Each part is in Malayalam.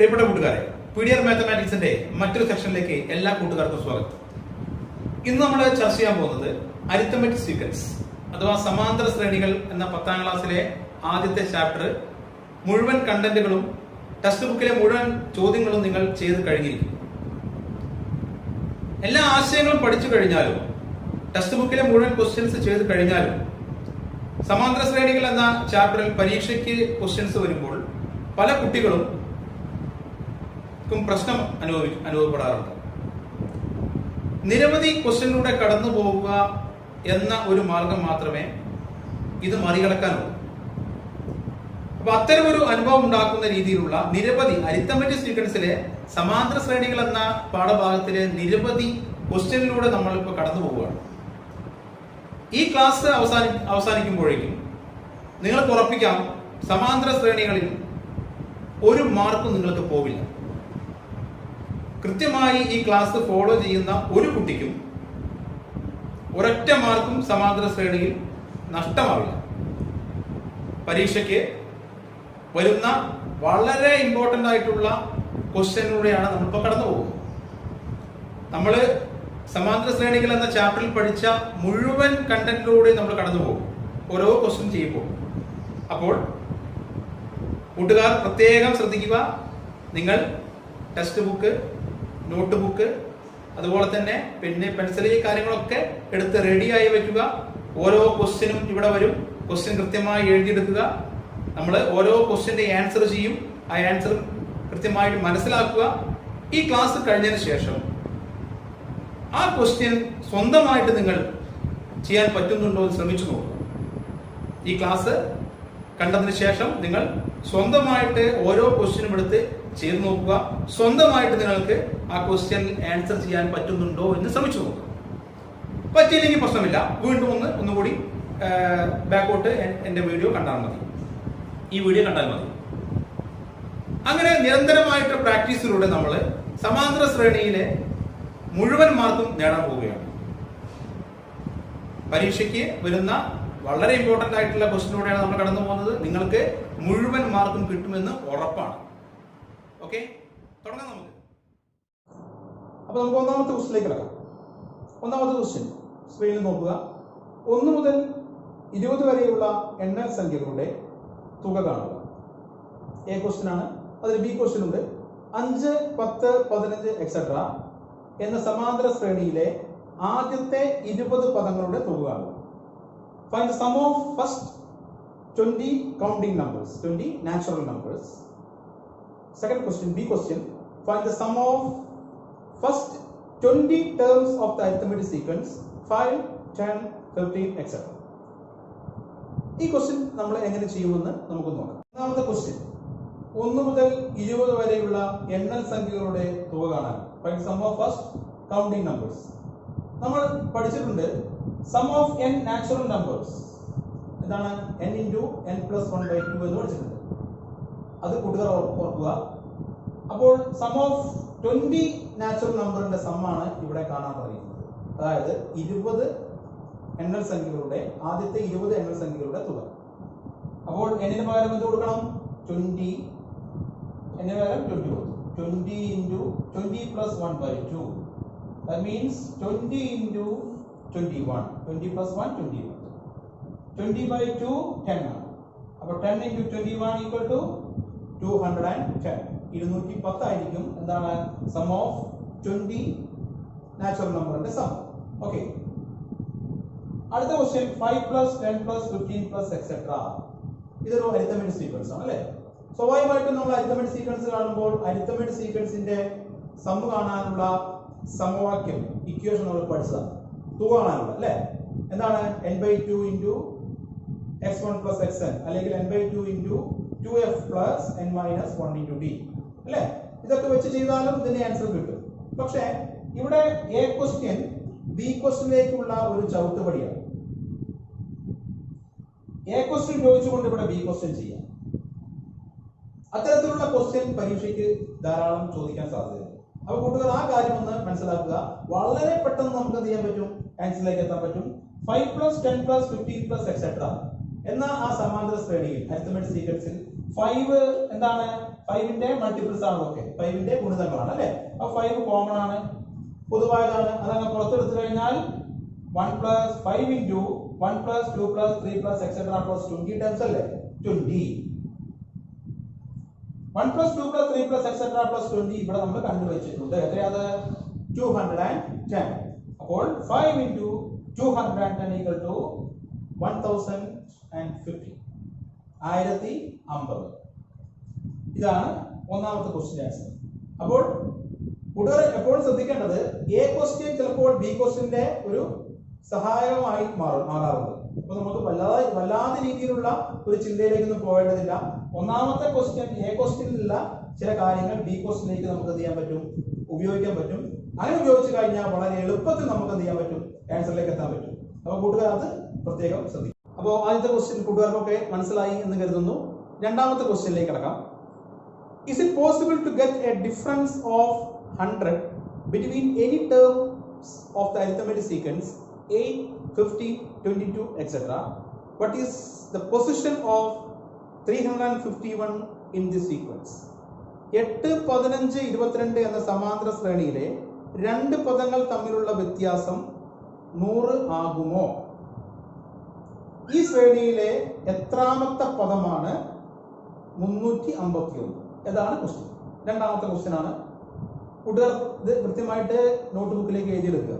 പ്രിയപ്പെട്ട കൂട്ടുകാരെ, പീഡിയർ മാത്തമാറ്റിക്സിന്റെ മറ്റൊരു സെക്ഷനിലേക്ക് എല്ലാ കൂട്ടുകാർക്കും സ്വാഗതം. ഇന്ന് നമ്മൾ ചർച്ച ചെയ്യാൻ പോകുന്നത് അരിത്തമെറ്റിക് സീക്വൻസ് അഥവാ സമാന്തര ശ്രേണികൾ എന്ന 10ാം ക്ലാസ്സിലെ ആദ്യത്തെ ചാപ്റ്റർ മുഴുവൻ കണ്ടന്റുകളും ടെക്സ്റ്റ് ബുക്കിലെ മുഴുവൻ ചോദ്യങ്ങളും നിങ്ങൾ ചെയ്ത് കഴിഞ്ഞിരിക്കും. എല്ലാ ആശയങ്ങളും പഠിച്ചു കഴിഞ്ഞാലും ടെക്സ്റ്റ് ബുക്കിലെ മുഴുവൻ ക്വസ്റ്റ്യൻസ് ചെയ്ത് കഴിഞ്ഞാലും സമാന്തര ശ്രേണികൾ എന്ന ചാപ്റ്ററിൽ പരീക്ഷയ്ക്ക് ക്വസ്റ്റ്യൻസ് വരുമ്പോൾ പല കുട്ടികളും പ്രശ്നം അനുഭവപ്പെടാറുണ്ട്. നിരവധി ക്വസ്റ്റ്യനിലൂടെ കടന്നു പോവുക എന്ന ഒരു മാർഗം മാത്രമേ ഇത് മറികടക്കാനുള്ളൂ. അപ്പൊ അത്തരം ഒരു അനുഭവം ഉണ്ടാക്കുന്ന രീതിയിലുള്ള നിരവധി അരിത്തമെറ്റിക് സീക്വൻസിലെ സമാന്തര ശ്രേണികൾ എന്ന പാഠഭാഗത്തിലെ നിരവധി ക്വസ്റ്റ്യനിലൂടെ നമ്മളിപ്പോൾ കടന്നു പോവുകയാണ്. ഈ ക്ലാസ് അവസാനിക്കുമ്പോഴേക്കും നിങ്ങൾക്ക് ഉറപ്പിക്കാം, സമാന്തര ശ്രേണികളിൽ ഒരു മാർക്കും നിങ്ങൾക്ക് പോവില്ല. കൃത്യമായി ഈ ക്ലാസ് ഫോളോ ചെയ്യുന്ന ഒരു കുട്ടിക്കും ഒരൊറ്റ മാർക്കും സമാന്തര ശ്രേണിയിൽ നഷ്ടമാവില്ല. പരീക്ഷയ്ക്ക് വരുന്ന വളരെ ഇമ്പോർട്ടൻ്റ് ആയിട്ടുള്ള ക്വസ്റ്റ്യനിലൂടെയാണ് നമ്മളിപ്പോൾ കടന്നു പോകുന്നത്. നമ്മൾ സമാന്തര ശ്രേണികൾ എന്ന ചാപ്റ്ററിൽ പഠിച്ച മുഴുവൻ കണ്ടന്റിലൂടെ നമ്മൾ കടന്നു പോകും, ഓരോ ക്വസ്റ്റ്യൻ ചെയ്യുമ്പോൾ. അപ്പോൾ കൂട്ടുകാർ പ്രത്യേകം ശ്രദ്ധിക്കുക. നിങ്ങൾ ടെക്സ്റ്റ് ബുക്ക്, നോട്ട് ബുക്ക്, അതുപോലെ തന്നെ പെൻസിൽ, ഈ കാര്യങ്ങളൊക്കെ എടുത്ത് റെഡിയായി വെക്കുക. ഓരോ ക്വസ്റ്റ്യനും ഇവിടെ വരും. ക്വസ്റ്റ്യൻ കൃത്യമായി എഴുതിയെടുക്കുക. നമ്മൾ ഓരോ ക്വസ്റ്റ്യന്റെ ആൻസർ ചെയ്യും. ആ ആൻസർ കൃത്യമായിട്ട് മനസ്സിലാക്കുക. ഈ ക്ലാസ് കഴിഞ്ഞതിന് ശേഷം ആ ക്വസ്റ്റ്യൻ സ്വന്തമായിട്ട് നിങ്ങൾ ചെയ്യാൻ പറ്റുന്നുണ്ടോ എന്ന് ശ്രമിച്ചു നോക്കുക. ഈ ക്ലാസ് കണ്ടതിന് ശേഷം നിങ്ങൾ സ്വന്തമായിട്ട് ഓരോ ക്വസ്റ്റ്യനും എടുത്ത് ചെയ്ത് നോക്കുക. സ്വന്തമായിട്ട് നിങ്ങൾക്ക് ആ ക്വസ്റ്റ്യൻ ആൻസർ ചെയ്യാൻ പറ്റുന്നുണ്ടോ എന്ന് ശ്രമിച്ചു നോക്കുക. പറ്റിയില്ലെങ്കിൽ പ്രശ്നമില്ല, വീണ്ടും ഒന്നുകൂടി ബാക്കോട്ട് എൻ്റെ വീഡിയോ കണ്ടാൽ മതി, ഈ വീഡിയോ കണ്ടാൽ മതി. അങ്ങനെ നിരന്തരമായിട്ട് പ്രാക്ടീസിലൂടെ നമ്മൾ സമാന്തര ശ്രേണിയിലെ മുഴുവൻ മാർക്കും നേടാൻ പോവുകയാണ്. പരീക്ഷയ്ക്ക് വരുന്ന വളരെ ഇമ്പോർട്ടൻ്റ് ആയിട്ടുള്ള ക്വസ്റ്റ്യനിലൂടെയാണ് നമ്മൾ കടന്നു പോകുന്നത്. നിങ്ങൾക്ക് മുഴുവൻ മാർക്കും കിട്ടുമെന്ന് ഉറപ്പാണ്. ഓക്കെ, തുടങ്ങാം നമുക്ക്. അപ്പൊ നമുക്ക് ഒന്നാമത്തെ ക്വസ്റ്റ്യനിലേക്ക് കിടക്കാം. ഒന്നാമത്തെ ക്വസ്റ്റ്യൻ സ്ക്രീനിൽ നോക്കുക. 1 മുതൽ 20 വരെയുള്ള എണ്ണൽ സംഖ്യകളുടെ തുക കാണുക. എ ക്വസ്റ്റ്യൻ ആണ്. അതിൽ ബി ക്വസ്റ്റ്യൻ ഉണ്ട്. 5, 10, 15 എക്സെട്ര എന്ന സമാന്തര ശ്രേണിയിലെ ആദ്യത്തെ 20 പദങ്ങളുടെ തുക കാണുക. Find the sum of first 20 counting numbers, 20 natural numbers. Second question, B question. Find the sum of first 20 terms of the arithmetic sequence 5, 10, 15, etc. ഈ ക്വസ്റ്റ്യൻ നമ്മൾ എങ്ങനെ ചെയ്യുമെന്ന് നമുക്ക് നോക്കാം. ഒന്നാമത്തെ ക്വസ്റ്റ്യൻ, 1 മുതൽ 20 വരെയുള്ള എണ്ണൽ സംഖ്യകളുടെ തുക കാണാൻ. Find the sum of first counting numbers. നമ്മൾ പഠിച്ചിട്ടുണ്ട് sum of n natural numbers. എന്താണ്? n into n plus 1/2 എന്ന് പഠിച്ചിട്ടുണ്ട്. അത് കൂട്ടുകാർ ഓർക്കുക. അപ്പോൾ സം ഓഫ് 20 നാച്ചുറൽ നമ്പറിന്റെ സമ്മാണ് ഇവിടെ കാണാൻ പറയുന്നത്. അതായത് 20 എണ്ണൽ സംഖ്യകളുടെ ആദ്യത്തെ 20 എണ്ണൽ സംഖ്യകളുടെ തുക. അപ്പോൾ n-ന് പകരം എന്ത് കൊടുക്കണം? 20. n-ന് പകരം 20 കൊടുത്തു. 20 into 20 plus 1/2. That means 20 into 21. 20 plus 1, 21. 20/2, 10 ആണ്. അപ്പോൾ 10 into 21 equal to 210. 210 ആയിരിക്കും എന്താണ്? സം ഓഫ് 20 നാച്ചുറൽ നമ്പറിന്റെ സം. ഓക്കെ, അടുത്ത question 5 plus 10 plus 15 plus etc. ഇതൊരു അരിത്തമെറ്റിക് സീക്വൻസ് ആണ് അല്ലേ? സ്വാഭാവികമായിട്ടും നമ്മൾ അരിത്തമെറ്റിക് സീക്വൻസ് കാണുമ്പോൾ അരിത്തമെറ്റിക് സീക്വൻസിന്റെ സം കാണാനുള്ള സമവാക്യം, ഇക്വേഷൻ നമ്മൾ പഠിച്ചതാണ്. തുക കാണാനുള്ള അല്ലേ? എന്താണ്? n/2 into x1 plus xn അല്ലെങ്കിൽ n/2 into 2f plus n minus 1 into d അല്ലേ? ഇതൊക്കെ വെച്ച് ചെയ്താലും ഇതിന്റെ ആൻസർ കിട്ടും. പക്ഷേ ഇവിടെ എ ക്വസ്റ്റ്യൻ ബി ക്വസ്റ്റ്യനിലേക്കുള്ള ഒരു ചവിട്ടുപടിയാണ്. എ ക്വസ്റ്റ്യൻ ചോദിച്ചുകൊണ്ട് ഇവിടെ ബി ക്വസ്റ്റ്യൻ ചെയ്യാം. അത്തരത്തിലുള്ള ക്വസ്റ്റ്യൻ പരീക്ഷയ്ക്ക് ധാരാളം ചോദിക്കാൻ സാധ്യതയുണ്ട്. അപ്പൊ കൂട്ടുകാർ ആ കാര്യം ഒന്ന് മനസ്സിലാക്കുക. വളരെ പെട്ടെന്ന് നമുക്ക് എന്ത് ചെയ്യാൻ പറ്റും? ആൻസറിലേക്ക് എത്താൻ പറ്റും. 5 plus 10 plus 15 plus etc. എന്നാൽ ആ സമാന്തര ശ്രേണിയിൽ അരിത്തമെറ്റിക് സീക്വൻസിൽ 5 എന്താണ് 5ന്റെ മൾട്ടിപ്പിൾസ് ആണ്. ഓക്കെ, 5ന്റെ ഗുണിതങ്ങളാണ് അല്ലേ. അപ്പൊ 5 കോമൺ ആണ്, പൊതുവായതാണ്. അതങ്ങ് പുറത്തെടുത്തു കഴിഞ്ഞാൽ 1 + 5 × 1 + 2 + 3 + etc. + 20 ടേംസ് അല്ലേ, 20. 1 + 2 + 3 + etc. + 20 ഇവിടെ നമ്മൾ കണ്ടുവച്ചിട്ടുണ്ട്. എത്രയാണ്? 210. അപ്പോൾ 5 × 210 = 1050. 1050. ഇതാണ് ഒന്നാമത്തെ ക്വസ്റ്റ്യൻ ആൻസർ. അപ്പോൾ കൂട്ടുകാർ എപ്പോഴും ശ്രദ്ധിക്കേണ്ടത് എ ക്വസ്റ്റ്യൻ ചിലപ്പോൾ ബി ക്വസ്റ്റ്യന്റെ ഒരു സഹായകമായി മാറാറുണ്ട്. അപ്പൊ നമുക്ക് വല്ലാതെ രീതിയിലുള്ള ഒരു ചിന്തയിലേക്കൊന്നും പോകേണ്ടതില്ല. ഒന്നാമത്തെ ക്വസ്റ്റ്യൻ എ ക്വസ്റ്റ്യനിലുള്ള ചില കാര്യങ്ങൾ ബി ക്വസ്റ്റ്യനിലേക്ക് നമുക്ക് എന്ത് ചെയ്യാൻ പറ്റും, ഉപയോഗിക്കാൻ പറ്റും. അങ്ങനെ ഉപയോഗിച്ച് കഴിഞ്ഞാൽ വളരെ എളുപ്പത്തിൽ നമുക്ക് എന്ത് ചെയ്യാൻ പറ്റും, ആൻസറിലേക്ക് എത്താൻ പറ്റും. അപ്പൊ കൂട്ടുകാർ അത് പ്രത്യേകം ശ്രദ്ധിക്കും. അപ്പോൾ ആദ്യത്തെ ക്വസ്റ്റ്യൻ കൂട്ടുകാർക്കൊക്കെ മനസ്സിലായി എന്ന് കരുതുന്നു. രണ്ടാമത്തെ ക്വസ്റ്റ്യനിലേക്ക് കിടക്കാം. Is it possible to get a difference of 100 between any terms of the arithmetic sequence 8, 15, 22, etc.? What is the position of 351 in this sequence? 8, 15, 22 എന്ന സമാന്തര ശ്രേണിയിലെ രണ്ട് പദങ്ങൾ തമ്മിലുള്ള വ്യത്യാസം 100 ആകുമോ? ഈ ശ്രേണിയിലെ എത്രാമത്തെ പദമാണ് 351? ഇതാണ് ക്വസ്റ്റ്യൻ. രണ്ടാമത്തെ ക്വസ്റ്റ്യൻ ആണ്. കൂട്ടുകാർ ഇത് കൃത്യമായിട്ട് നോട്ട്ബുക്കിലേക്ക് എഴുതിയെടുക്കുക.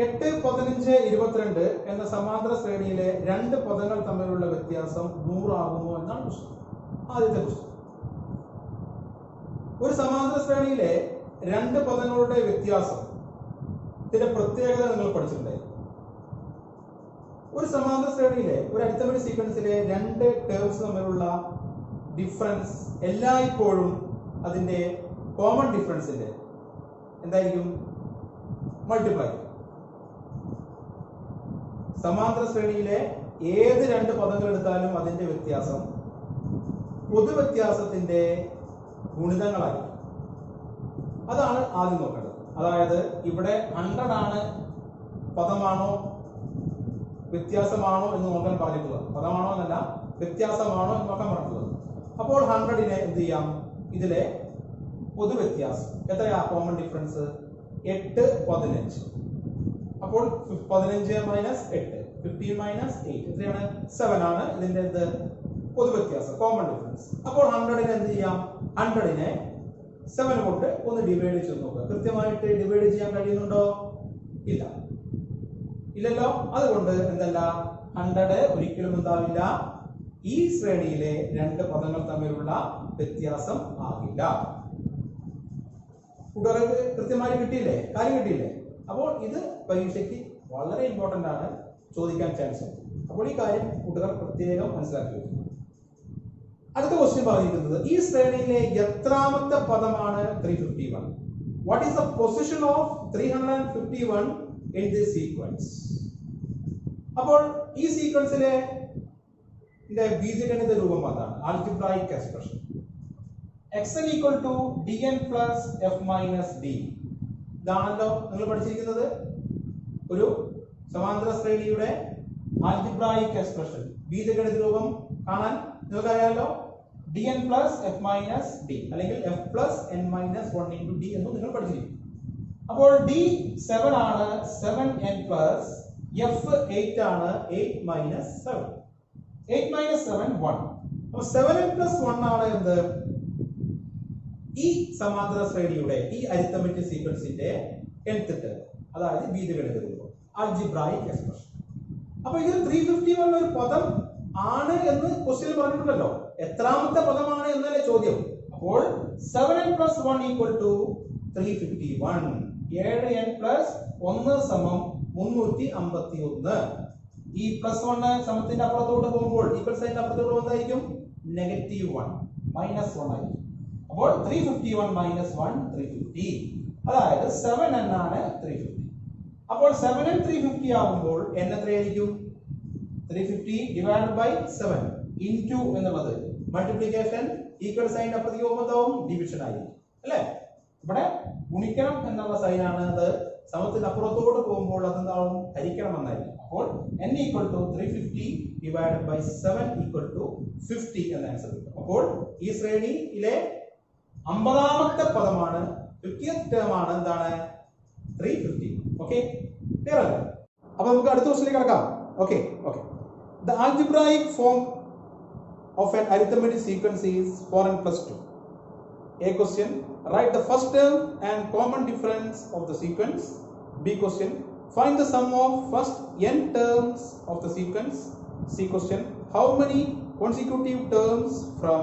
8, 15, 22 എന്ന സമാന്തര ശ്രേണിയിലെ രണ്ട് പദങ്ങൾ തമ്മിലുള്ള വ്യത്യാസം 100 ആകുമോ എന്നാണ് ക്വസ്റ്റ്യൻ. ആദ്യത്തെ ക്വസ്റ്റ്യൻ. ഒരു സമാന്തര ശ്രേണിയിലെ രണ്ട് പദങ്ങളുടെ വ്യത്യാസം ഇതിന്റെ പ്രത്യേകത നിങ്ങൾ പഠിച്ചിട്ടുണ്ടായിരുന്നു. ഒരു സമാന്തര ശ്രേണിയിലെ ഒരു അരിത്തമെറ്റിക് സീക്വൻസിലെ രണ്ട് ടേംസ് തമ്മിലുള്ള ഡിഫറൻസ് എല്ലായ്പ്പോഴും അതിന്റെ കോമൺ ഡിഫറൻസിന്റെ എന്തായിരിക്കും? മൾട്ടിപ്ലൈ. സമാന്തര ശ്രേണിയിലെ ഏത് രണ്ട് പദങ്ങൾ എടുത്താലും അതിന്റെ വ്യത്യാസം പൊതുവ്യത്യാസത്തിന്റെ ഗുണിതങ്ങളായിരിക്കും. അതാണ് ആദ്യം നോക്കേണ്ടത്. അതായത് ഇവിടെ 100 ആണ് പദമാണോ വ്യത്യാസമാണോ എന്ന് നോക്കാൻ പറഞ്ഞിട്ടുള്ളത്. പദമാണോ എന്നല്ല, വ്യത്യാസമാണോ എന്ന് നോക്കാൻ പറഞ്ഞിട്ടുള്ളത്. അപ്പോൾ 100നെ എന്ത് ചെയ്യാം? ഇതിലെ പൊതുവ്യത്യാസം എത്രയാ? Common difference 8, 15. അപ്പോൾ 15 - 8, 15 - 8 എത്രയാണ്? 7 ആണ് ഇതിന്റെ പൊതുവ്യത്യാസം, കോമൺ ഡിഫറൻസ്. അപ്പോൾ 100നെ എന്ത് ചെയ്യാം? 100നെ 7 കൊണ്ട് ഒന്ന് ഡിവൈഡ് ചെയ്ത് നോക്കുക. കൃത്യമായിട്ട് ഡിവൈഡ് ചെയ്യാൻ കഴിയുന്നുണ്ടോ? ഇല്ല, ഇല്ലല്ലോ. അതുകൊണ്ട് എന്തല്ല, 100 ഒരിക്കലും എന്താവില്ല, ഈ ശ്രേണിയിലെ രണ്ട് പദങ്ങൾ തമ്മിലുള്ള വ്യത്യാസം ആകില്ല. കൂട്ടുകാർക്ക് കൃത്യമായി കിട്ടിയില്ലേ? കാര്യം കിട്ടിയില്ലേ? അപ്പോൾ ഇത് പരീക്ഷയ്ക്ക് വളരെ ഇമ്പോർട്ടന്റ് ആണ്, ചോദിക്കാൻ ചാൻസ് ഉണ്ട്. അപ്പോൾ ഈ കാര്യം കൂട്ടുകാർ പ്രത്യേകം മനസ്സിലാക്കി വെക്കുക. അടുത്ത ക്വസ്റ്റ്യൻ പറഞ്ഞിരിക്കുന്നത് ഈ ശ്രേണിയിലെ എത്രാമത്തെ പദമാണ് 351? What is the position of 351 in this sequence? അപ്പോൾ ഈ സീക്വൻസിലെ ബീജഗണിത രൂപം അതാണ്, algebraic expression. xn = dn + f - d. ഇതാണല്ലോ നിങ്ങൾ പഠിച്ചിരിക്കുന്നത്. ഒരു സമാന്തര ശ്രേണിയുടെ ആൽജിബ്രായിക് എക്സ്പ്രഷൻ, ബീജഗണിത രൂപം കാണാൻ നിങ്ങൾക്കറിയാമല്ലോ. dn + f - d അല്ലെങ്കിൽ f + n - 1 × d എന്ന് നിങ്ങൾ പഠിച്ചിരിക്കും. അപ്പോൾ d 7 ആണ്, 7n + f 8 ആണ്, 8 - 7. 8 - 7 1. അപ്പോൾ 7n + 1 ആണ് എന്ത്? ഈ സമാന്തര ശ്രേണിയുടെ ഈ അരിത്തമെറ്റിക് സീക്വൻസിന്റെ nth ടേം, അതായത് ബീജഗണിത രൂപം, ആൽജിബ്രായിക് എക്സ്പ്രഷൻ. അപ്പോൾ ഇതിൽ 351 ഒരു പദം ആണ് എന്ന് ക്വസ്റ്റ്യൻ പറഞ്ഞിട്ടുണ്ടല്ലോ. എത്രാമത്തെ പദമാണ് എന്നല്ലേ ചോദ്യം. അപ്പോൾ 7n + 1 = 351. 7n + 1 = 351. ഈ +1 സമത്തിന്റെ അപ്പുറത്തോട്ട് പോകുമ്പോൾ ഈക്വൽ സൈനിന്റെ അപ്പുറത്തോട്ട് പോകുന്നതായിരിക്കും -1 -1 ആയിരിക്കും. അപ്പോൾ 351 - 1 350. അതായത് 7n ആണ് 350. അപ്പോൾ 7n 350 ആകുമ്പോൾ n എത്രയായിരിക്കും? 350 / 7 into എന്നുള്ളത് മൾട്ടിപ്ലിക്കേഷൻ, ഈക്വൽ സൈൻ അപ്പുറത്തേക്ക് പോകുമ്പോൾ ഡിവിഷൻ ആയിരിക്കും അല്ലേ. ഇവിടെ ഗുണിക്കണം എന്നുള്ള സൈനാണ് അത് സമത്തിന് അപ്പുറത്തോട്ട് പോകുമ്പോൾ അതെന്താവും ഹരിക്കണമെന്നായിരിക്കും. അപ്പോൾ n equal to 350 divided by 7 equal to 50 എന്ന ആൻസർ കിട്ടും. അപ്പോൾ ഈ ശ്രേണിയിലെ 50ാമത്തെ പദമാണ് 50th ടേം ആണ് എന്താണ് 350. ഓക്കെ, ക്ലിയർ അല്ലേ? അപ്പോൾ നമുക്ക് അടുത്ത ക്വസ്റ്റ്യനിലേക്ക് കടക്കാം. Okay okay. The algebraic form of an arithmetic sequence is 4n plus 2. A question, write the first term and common difference of the sequence. B question, find the sum of first n terms of the sequence. C question, how many consecutive terms from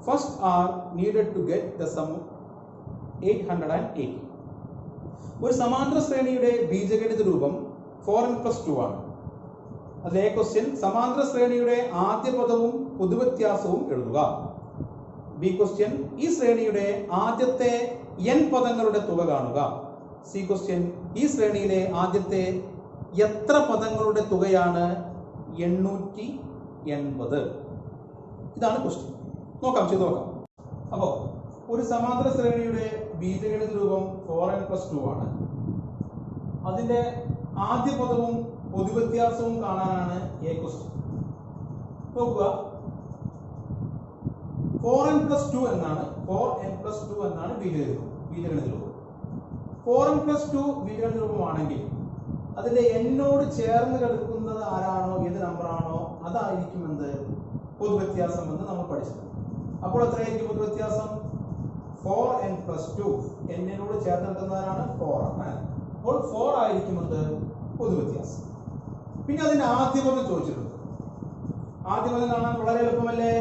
first are needed to get the sum of 880. ഒരു സമാന്തര ശ്രേണിയുടെ ബീജഗണിത രൂപം 4n plus 2 ആണ്. അതിലെ ക്വസ്റ്റ്യൻ, സമാന്തര ശ്രേണിയുടെ ആദ്യ പദവും പൊതുവ്യത്യാസവും എഴുതുക. ബി ക്വസ്റ്റ്യൻ, ഈ ശ്രേണിയുടെ ആദ്യത്തെ n പദങ്ങളുടെ തുക കാണുക. സി ക്വസ്റ്റ്യൻ, ഈ ശ്രേണിയിലെ ആദ്യത്തെ എത്ര പദങ്ങളുടെ തുകയാണ് 880? ഇതാണ് ക്വസ്റ്റ്യൻ. നോക്കാം, ചെയ്ത് നോക്കാം. അപ്പോൾ ഒരു സമാന്തര ശ്രേണിയുടെ ബീജഗണിത രൂപം 4n plus 2 ആണ്. അതിന്റെ ആദ്യ പദവും പൊതുവ്യത്യാസവും കാണാനാണ് എ ക്വസ്റ്റ്യൻ. നോക്കുക, 4n plus 2 എന്നാണ് ബീജഗണിത രൂപം. 4n plus 2 ബീജഗണിത രൂപമാണെങ്കിൽ അതിന്റെ എന്നോട് ചേർന്ന് കിടക്കുന്നത് ആരാണോ, ഏത് നമ്പറാണോ അതായിരിക്കും എന്ത് പൊതുവ്യത്യാസം എന്ന് നമ്മൾ പഠിച്ചിട്ടുണ്ട്. അപ്പോൾ എത്രയായിരിക്കും പൊതുവ്യത്യാസം? 4n plus 2. എന്നോട് ചേർന്ന് കിടക്കുന്നവരാണ് 4 ആണ്. അപ്പോൾ 4 ആയിരിക്കും എന്ത് പൊതുവ്യത്യാസം. പിന്നെ അതിന്റെ ആദ്യ പദം ചോദിച്ചിട്ടുണ്ട്. ആദ്യ പദം കാണാൻ വളരെ എളുപ്പമല്ലേ?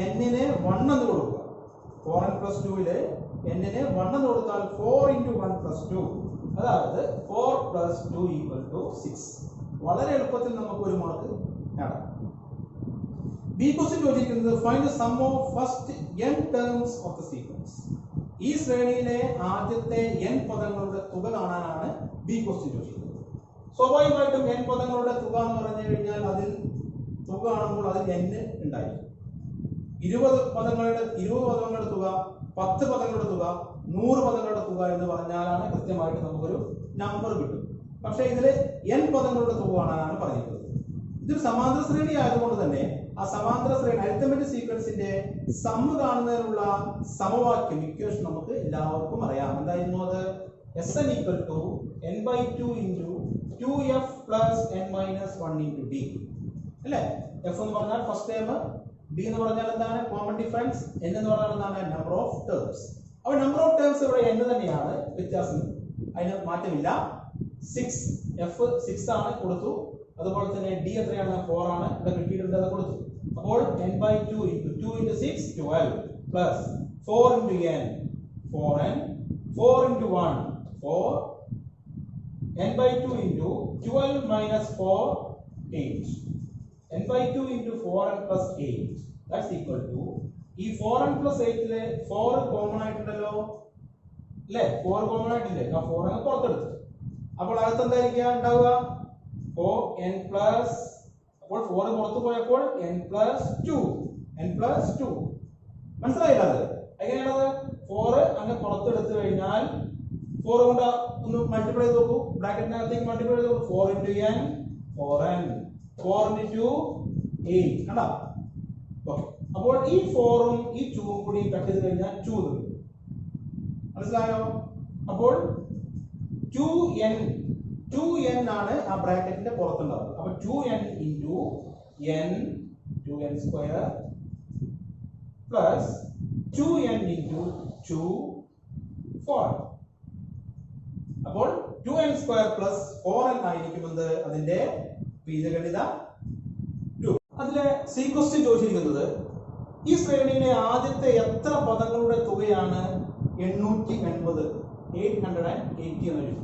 n-ന് 1 എന്ന് കൊടുക്കുക. 4n plus 2-ല് n-ന് 1 എന്ന് കൊടുത്താൽ 4 into 1 plus 2, അതായത് 4 plus 2 equal to 6. വളരെ എളുപ്പത്തിൽ നമുക്ക് ഒരു മാർക്ക് നേടാം. ബി ക്വസ്റ്റ്യൻ ചോദിക്കുന്നത്, find the sum of first n terms of the sequence. ഈ ശ്രേണിയിലെ ആദ്യത്തെ n പദങ്ങളുടെ തുക കാണാനാണ് ബി ക്വസ്റ്റ്യൻ ചോദിക്കുന്നത്. സ്വാഭാവികമായിട്ടും n പദങ്ങളുടെ തുക എന്ന് പറഞ്ഞു കഴിഞ്ഞാൽ അതിൽ തുക കാണുമ്പോൾ അതിൽ n ഉണ്ടായിരിക്കും. 20 പദങ്ങളുടെ തുക, 10 പദങ്ങളുടെ തുക, 100 പദങ്ങളുടെ തുക എന്ന് പറഞ്ഞാലാണ് കൃത്യമായിട്ട് നമുക്കൊരു നമ്പർ കിട്ടും. പക്ഷെ ഇതിൽ n പദങ്ങളുടെ തുക കാണാനാണ് പറഞ്ഞിട്ടുള്ളത്. ഇതൊരു സമാന്തര ശ്രേണി ആയതുകൊണ്ട് തന്നെ ആ സമാന്തര ശ്രേണി അരിത്തമെറ്റിക് സീക്വൻസിന്റെ സം കാണുന്നതിനുള്ള സമവാക്യം ഇക്വേഷൻ നമുക്ക് എല്ലാവർക്കും അറിയാം. എന്തായിരുന്നു അത്? Sn equal to n/2 into 2f plus n minus 1 into d. അല്ലേ? f എന്ന് പറഞ്ഞാൽ ഫസ്റ്റ് ടേം, d എന്ന് പറഞ്ഞാൽ എന്താണ്? കോമൺ ഡിഫറൻസ്, n എന്ന് പറഞ്ഞാൽ എന്താണ്? Number of terms. അപ്പോൾ നമ്പർ ഓഫ് ടേംസ് ഇവിടെ n തന്നെയാണ്, വ്യത്യാസം അതിന് മാറ്റമില്ല. 6 f 6 ആണ് കൊടുത്തു. അതുപോലെ തന്നെ d എത്രയാണ്? 4 ആണ് ഇവിടെ കിട്ടിയിട്ടുണ്ട്, അത് കൊടുത്തു. അപ്പോൾ n/2 into 2 into 6 12 plus 4 into n 4n 4 into 1 4 n/2 into 12 minus 4 8 n/2 into 4n plus 8 that's equal to ഈ 4n plus 8 ലെ 4 കോമൺ ആയിട്ടുണ്ടല്ലോ അല്ലേ? 4 കോമൺ ആയിട്ടില്ലേ? ആ 4 അങ്ങ് പുറത്തെടുത്തു. അപ്പോൾ അകത്ത് എന്തായിരിക്കും ഉണ്ടാവുക? 4n plus, അപ്പോൾ 4 പുറത്തു പോയപ്പോൾ n plus 2 മനസ്സിലായില്ല? അത് എങ്ങനെയാണത്? 4 അങ്ങ് പുറത്തെടുത്തു കഴിഞ്ഞാൽ 4 കൊണ്ട് ഒന്ന് മൾട്ടിപ്ലൈ ചെയ്ത് നോക്കൂ, ബ്രാക്കറ്റിനകത്തേക്ക് മൾട്ടിപ്ലൈ ചെയ്ത് നോക്കൂ. 4 into n 4n 4 into 2 8 കണ്ടോ? ഓക്കെ, അപ്പോൾ ഈ 4ഉം ഈ 2ഉം കൂടി കട്ട് ചെയ്ത് കഴിഞ്ഞാൽ 2 കിട്ടും. മനസ്സിലായോ? അപ്പോൾ 2n ആണ് ആ ബ്രാക്കറ്റിന്റെ പുറത്തുണ്ടാവുക. അപ്പോൾ 2n into n 2n square plus 2n into 2 4. അപ്പോൾ 2n square plus 4n ആയിരിക്കുമെന്ന് അതിന്റെ ബീജഗണിത രൂപം. അതിലെ സി ക്വസ്റ്റ്യൻ ചോദിച്ചിരിക്കുന്നത്, ഈ ശ്രേണിയിലെ ആദ്യത്തെ എത്ര പദങ്ങളുടെ തുകയാണ് 880 എന്ന് എഴുതി.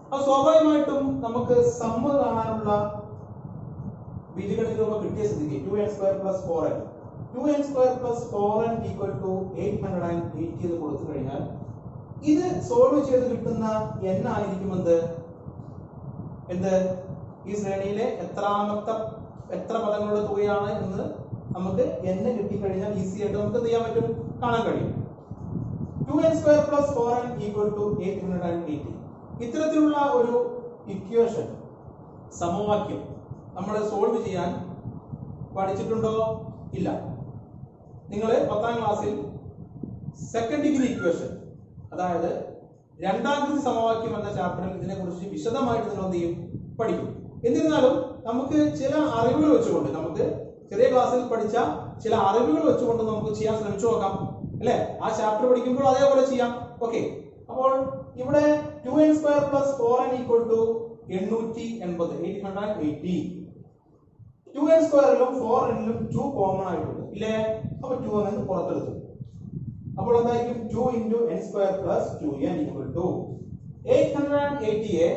അപ്പോൾ സ്വാഭാവികമായിട്ടും നമുക്ക് സമ്മ കാണാനുള്ള ബീജഗണിത രൂപം കിട്ടിയ സ്ഥിതിക്ക് 2n square plus 4n 2n square plus 4n equal to 880 എന്ന് കൊടുത്തു കഴിഞ്ഞാൽ ഇത് സോൾവ് ചെയ്ത് കിട്ടുന്ന n ആയിരിക്കുമെന്ന് ഈ ശ്രേണിയിലെ എത്ര പദങ്ങളുടെ തുകയാണ് എന്ന് നമുക്ക് n കിട്ടിക്കഴിഞ്ഞാൽ ഈസി ആയിട്ട് നമുക്ക് എന്ത് ചെയ്യാൻ പറ്റും? കാണാൻ കഴിയും. 2n square plus 4n equal to 880. ഇത്തരത്തിലുള്ള ഒരു ഇക്വേഷൻ സമവാക്യം നമ്മൾ സോൾവ് ചെയ്യാൻ പഠിച്ചിട്ടുണ്ടോ? ഇല്ല. നിങ്ങൾ 10ാം ക്ലാസ്സിൽ സെക്കൻഡ് ഡിഗ്രി ഇക്വേഷൻ, അതായത് രണ്ടാകൃതി സമവാക്യം എന്ന ചാപ്റ്ററിൽ ഇതിനെക്കുറിച്ച് വിശദമായിട്ട് നിങ്ങൾ എന്ത് ചെയ്യും? പഠിക്കും. എന്നിരുന്നാലും നമുക്ക് ചില അറിവുകൾ വെച്ചുകൊണ്ട്, നമുക്ക് ചെറിയ ക്ലാസ്സിൽ പഠിച്ച ചില അറിവുകൾ വെച്ചുകൊണ്ട് നമുക്ക് ചെയ്യാൻ ശ്രമിച്ചു നോക്കാം അല്ലെ? ആ ചാപ്റ്റർ പഠിക്കുമ്പോൾ അതേപോലെ ചെയ്യാം. ഓക്കെ, അപ്പോൾ ഇവിടെ 2n² + 4n = 880. 2n² 4n 2 common ആയിട്ടുണ്ട് ഇല്ലേ? അപ്പൊ 2 അങ്ങനെ പുറത്തെടുത്തു. അപ്പോൾ എന്തായിരിക്കും? 2 × n² + 2n = 880യെ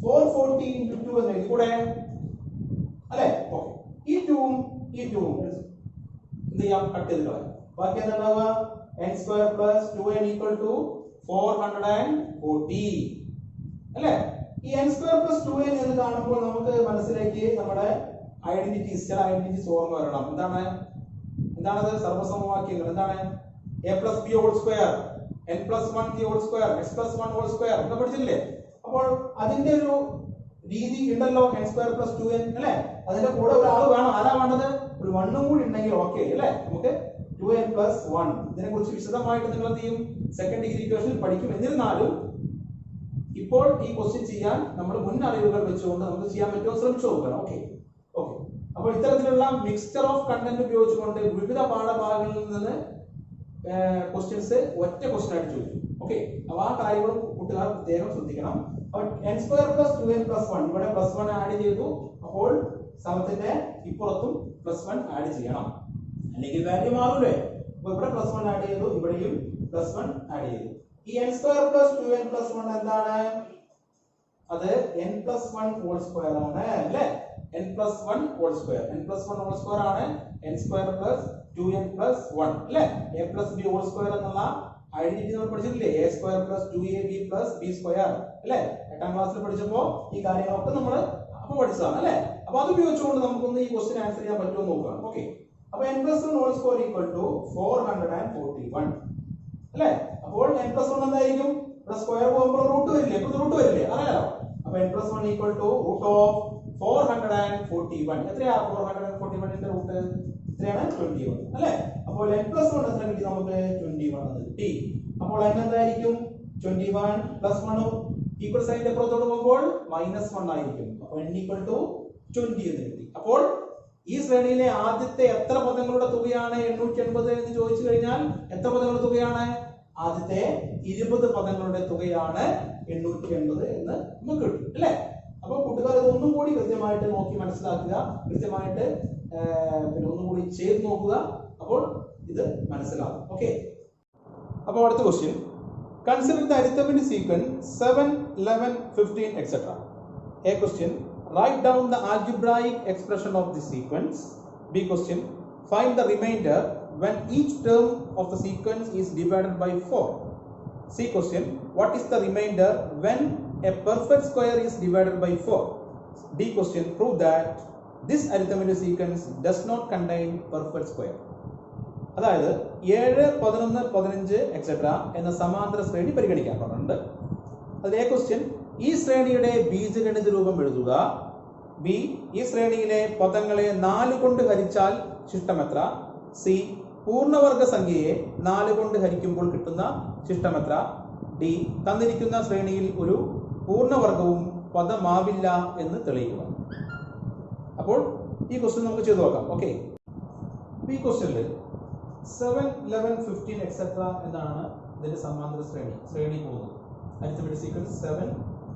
440 × 2 എന്ന് എഴുതി കൂടെ അല്ലേ? ഓക്കെ, ഈ 2ഉം ഈ 2ഉം എന്ത് ചെയ്യാം? കട്ട് ചെയ്ത് കളയാം. ബാക്കി എന്താ ഉണ്ടാവുക? n² + 2n = 440 അല്ലേ? ഈ n² + 2n എന്ന് കാണുമ്പോൾ നമുക്ക് മനസ്സിലേക്ക് നമ്മുടെ ഐഡന്റിറ്റീസ്, ചില ഐഡന്റിറ്റീസ് ഓർമ്മ വരണം. എന്താണത്? സർവ്വസമവാക്യങ്ങൾ. എന്താണ്? a + b whole square, n + 1 the whole square, x + 1 whole square ഒക്കെ പഠിച്ചില്ലേ? അപ്പോൾ അതിന്റെ ഒരു രീതി ഉണ്ടല്ലോ, n² + 2n അല്ലേ? അതിന്റെ കൂടെ ഒരാൾ വേണം. ആരാ വേണ്ടത്? ഒരു 1 കൂടി ഉണ്ടെങ്കിൽ ഓക്കെ അല്ലേ? നമുക്ക് 2n + 1 ഇതിനെ കുറിച്ച് വിശദമായിട്ട് നിങ്ങൾ എന്ത് ചെയ്യും? സെക്കൻഡ് ഡിഗ്രി ഇക്വേഷൻ പഠിക്കും. എന്നിരുന്നാലും ഇപ്പോൾ ഈ ക്വസ്റ്റ്യൻ ചെയ്യാൻ നമ്മൾ മുൻ അറിവുകൾ വെച്ചുകൊണ്ട് നമുക്ക് ചെയ്യാൻ പറ്റുമോ ശ്രമിച്ചു നോക്കണം. ഓക്കെ ഓക്കെ, അപ്പോൾ ഇത്തരത്തിലുള്ള മിക്സ്ചർ ഓഫ് കണ്ടന്റ് ഉപയോഗിച്ചുകൊണ്ട് വിവിധ പാഠഭാഗങ്ങളിൽ നിന്ന് ക്വസ്റ്റ്യൻസ് ഒറ്റ ക്വസ്റ്റ്യൻ ആയിട്ട് ചോദിക്കും. ഓക്കെ, അപ്പൊ ആ കാര്യങ്ങളും കൂട്ടുകാർ പ്രത്യേകം ശ്രദ്ധിക്കണം. അപ്പോൾ n² + 2n + 1 ഇവിടെ +1 ആഡ് ചെയ്തു. അപ്പോൾ സമത്തിന്റെ ഇപ്പുറത്തും +1 ആഡ് ചെയ്യണം, അല്ലെങ്കിൽ വാല്യൂ മാറൂലേ? അപ്പൊ ഇവിടെ +1 ആഡ് ചെയ്തു, ഇവിടെയും +1 ആഡ് ചെയ്തു. ഈ n² + 2n + 1 എന്താണ്? അത് n + 1 whole square ആണ് അല്ലേ? n + 1 whole square, n + 1 whole square ആണ് n² + 2n + 1 അല്ലേ? a + b whole square എന്നുള്ള ഐഡന്റിറ്റി നമ്മൾ പഠിച്ചിട്ടില്ലേ? a² + 2ab + b² അല്ലേ? 8ാം ക്ലാസ്സിൽ പഠിച്ചപ്പോൾ ഈ കാര്യങ്ങളൊക്കെ നമ്മൾ അപ്പോൾ പഠിച്ചതാണ് അല്ലേ? അപ്പൊ അത് ഉപയോഗിച്ചുകൊണ്ട് നമുക്കൊന്ന് ഈ ക്വസ്റ്റ്യൻ ആൻസർ ചെയ്യാൻ പറ്റുമോ നോക്കാം. ഓക്കെ, അപ്പൊ n + 1 whole square = 441 അല്ലേ? അപ്പോൾ n + 1 എന്തായിരിക്കും? ഇവിടെ സ്ക്വയർ പോകുമ്പോൾ റൂട്ട് വരില്ലേ? റൂട്ട് വരില്ലേ? അറിയാലോ. അപ്പൊ n + 1 = √441. എത്രയാ 441 ന്റെ റൂട്ട്? എത്രയാണ്? 21 അല്ലേ? അപ്പോൾ n + 1 എത്ര കിട്ടി നമുക്ക്? 21 എന്ന് കിട്ടി. അപ്പോൾ n എന്തായിരിക്കും? 21 + 1 ഈക്വൽ സൈനിന്റെ അപ്പുറത്തോട്ട് പോകുമ്പോൾ -1 ആയിരിക്കും. അപ്പോൾ n = 20 എന്ന് കിട്ടി. അപ്പോൾ ഈ ശ്രേണിയിലെ ആദ്യത്തെ എത്ര പദങ്ങളുടെ തുകയാണ് 880 എന്ന് ചോദിച്ചു കഴിഞ്ഞാൽ എത്ര പദങ്ങളുടെ തുകയാണ്? ആദ്യത്തെ 20 പദങ്ങളുടെ തുകയാണ് 880 എന്ന് നമുക്ക് കിട്ടും അല്ലേ? അപ്പോൾ കൂട്ടുകാർ ഇതൊന്നും കൂടി കൃത്യമായിട്ട് നോക്കി മനസ്സിലാക്കുക, കൃത്യമായിട്ട് പിന്നെ ഒന്നും കൂടി ചെയ്ത് നോക്കുക. അപ്പോൾ ഇത് മനസ്സിലാവും. ഓക്കെ, അപ്പോൾ അടുത്ത question, consider the arithmetic sequence 7, 11, 15 etc. A question, write down the algebraic expression of the sequence. B question, find the remainder when each term of the sequence is divided by 4. C question, what is the remainder when a perfect square is divided by 4? D question, prove that this arithmetic sequence does not contain perfect square. അതായത് 7, 11, 15 etc. എന്ന സമാന്തര ശ്രേണി പരിഗണിക്കാൻ പറഞ്ഞിട്ടുണ്ട്. അതിൽ A ക്വസ്റ്റ്യൻ, ഈ ശ്രേണിയുടെ ബീജഗണിത രൂപം എഴുതുക. ബി, ഈ ശ്രേണിയിലെ പദങ്ങളെ 4 കൊണ്ട് ഹരിച്ചാൽ ശിഷ്ടമെത്ര? സി, പൂർണ്ണവർഗ സംഖ്യയെ 4 കൊണ്ട് ഹരിക്കുമ്പോൾ കിട്ടുന്ന ശിഷ്ടമെത്ര? ഡി, തന്നിരിക്കുന്ന ശ്രേണിയിൽ ഒരു പൂർണ്ണവർഗവും പദമാവില്ല എന്ന് തെളിയിക്കുക. അപ്പോൾ ഈ ക്വസ്റ്റ്യൻ നമുക്ക് ചെയ്തു നോക്കാം. ഓക്കെ, ഈ ക്വസ്റ്റ്യനിൽ 7, 11, 15 etc. എന്നാണ് ഇതിന്റെ സമാന്തര ശ്രേണി പോകുന്നത്. arithmetic sequence 7,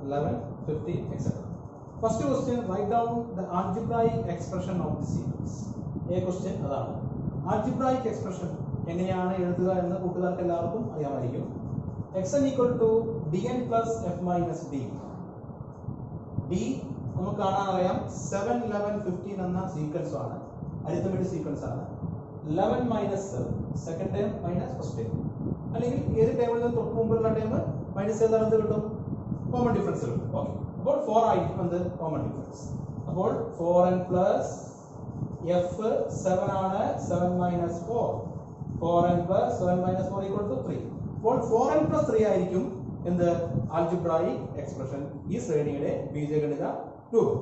11, 15 etc. First question, write down the algebraic expression of the sequence. A question അതാണ്. algebraic expression എങ്ങനെയാണ് എഴുതുക എന്ന് കൂട്ടുകാർക്ക് എല്ലാവർക്കും അറിയാമായിരിക്കും. xn = dn + f - d. d നമുക്ക് കാണാൻ അറിയാം 7, 11, 15 എന്ന സീക്വൻസ് ആണ്, അരിത്മെറ്റിക് സീക്വൻസ് ആണ്. 11 - 7 second time minus first time, അല്ലെങ്കിൽ ഏത് ടൈമിൽ നിന്ന് തൊട്ട് മുമ്പുള്ള ടൈം മൈനസ് ചെയ്താൽ എന്ത് കിട്ടും? കോമൺ ഡിഫറൻസ് കിട്ടും. ഓക്കെ, അപ്പോൾ 4 ആയിരിക്കും എന്ത്? Common difference. അപ്പോൾ 4n + f 7 ആണ്, 7 - 4, 4n + 7 - 4 = 3. അപ്പോൾ 4n + 3 ആയിരിക്കും എന്ത് ആൽജിബ്രായിക് എക്സ്പ്രഷൻ, ഈ ശ്രേണിയുടെ ബീജഗണിത രൂപം.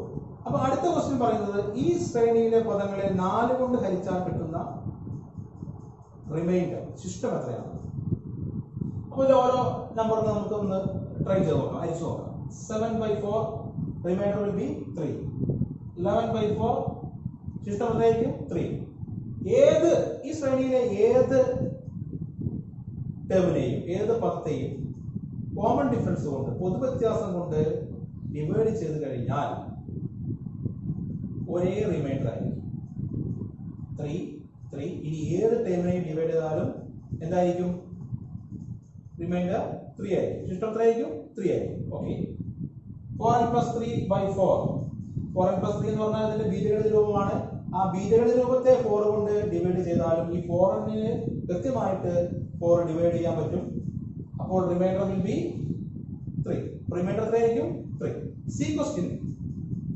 അപ്പൊ അടുത്ത ക്വസ്റ്റ്യൻ പറയുന്നത് ഈ ശ്രേണിയിലെ പദങ്ങളെ 4 കൊണ്ട് ഹരിച്ചാൽ കിട്ടുന്ന റിമൈൻഡർ ശിഷ്ടം എത്രയാണ്? അപ്പൊ ഇതിൽ ഓരോ നമ്പറിന് നമുക്ക് ഒന്ന് ട്രൈ ചെയ്ത് നോക്കാം, ഹരിച്ചു നോക്കാം. 7/4 റിമൈൻഡർ വിൽ ബി 3. 11/4 ശിഷ്ടം എത്രയായിരിക്കും? 3. ഏത് ഈ ശ്രേണിയിലെ ഏത് ടേമിനെയും ഏത് പദത്തെയും കോമൺ ഡിഫറൻസ് കൊണ്ട്, പൊതുവ്യത്യാസം കൊണ്ട് ഡിവൈഡ് ചെയ്ത് കഴിഞ്ഞാൽ ഒരേ റിമൈൻഡർ ആയിരിക്കും 3. ഇനി ഏത് ടേമിനെയും ഡിവൈഡ് ചെയ്താലും എന്തായിരിക്കും? റിമൈൻഡർ 3 ആയിരിക്കും. ശിഷ്ടം എത്രയായിരിക്കും? 3 ആയിരിക്കും. ഓക്കെ. 4n + 3/4. 4n + 3 എന്ന് പറഞ്ഞാൽ അതിന്റെ ബീജഗണിത രൂപമാണ്. ആ ബീജഗണിത രൂപത്തെ 4 കൊണ്ട് ഡിവൈഡ് ചെയ്താലും ഈ 4n കൃത്യമായിട്ട് 4 ഡിവൈഡ് ചെയ്യാൻ പറ്റും. അപ്പോൾ റിമൈൻഡർ വിൽ ബി 3. റിമൈൻഡർ എത്രയായിരിക്കും? 3. സി ക്വസ്റ്റ്യൻ,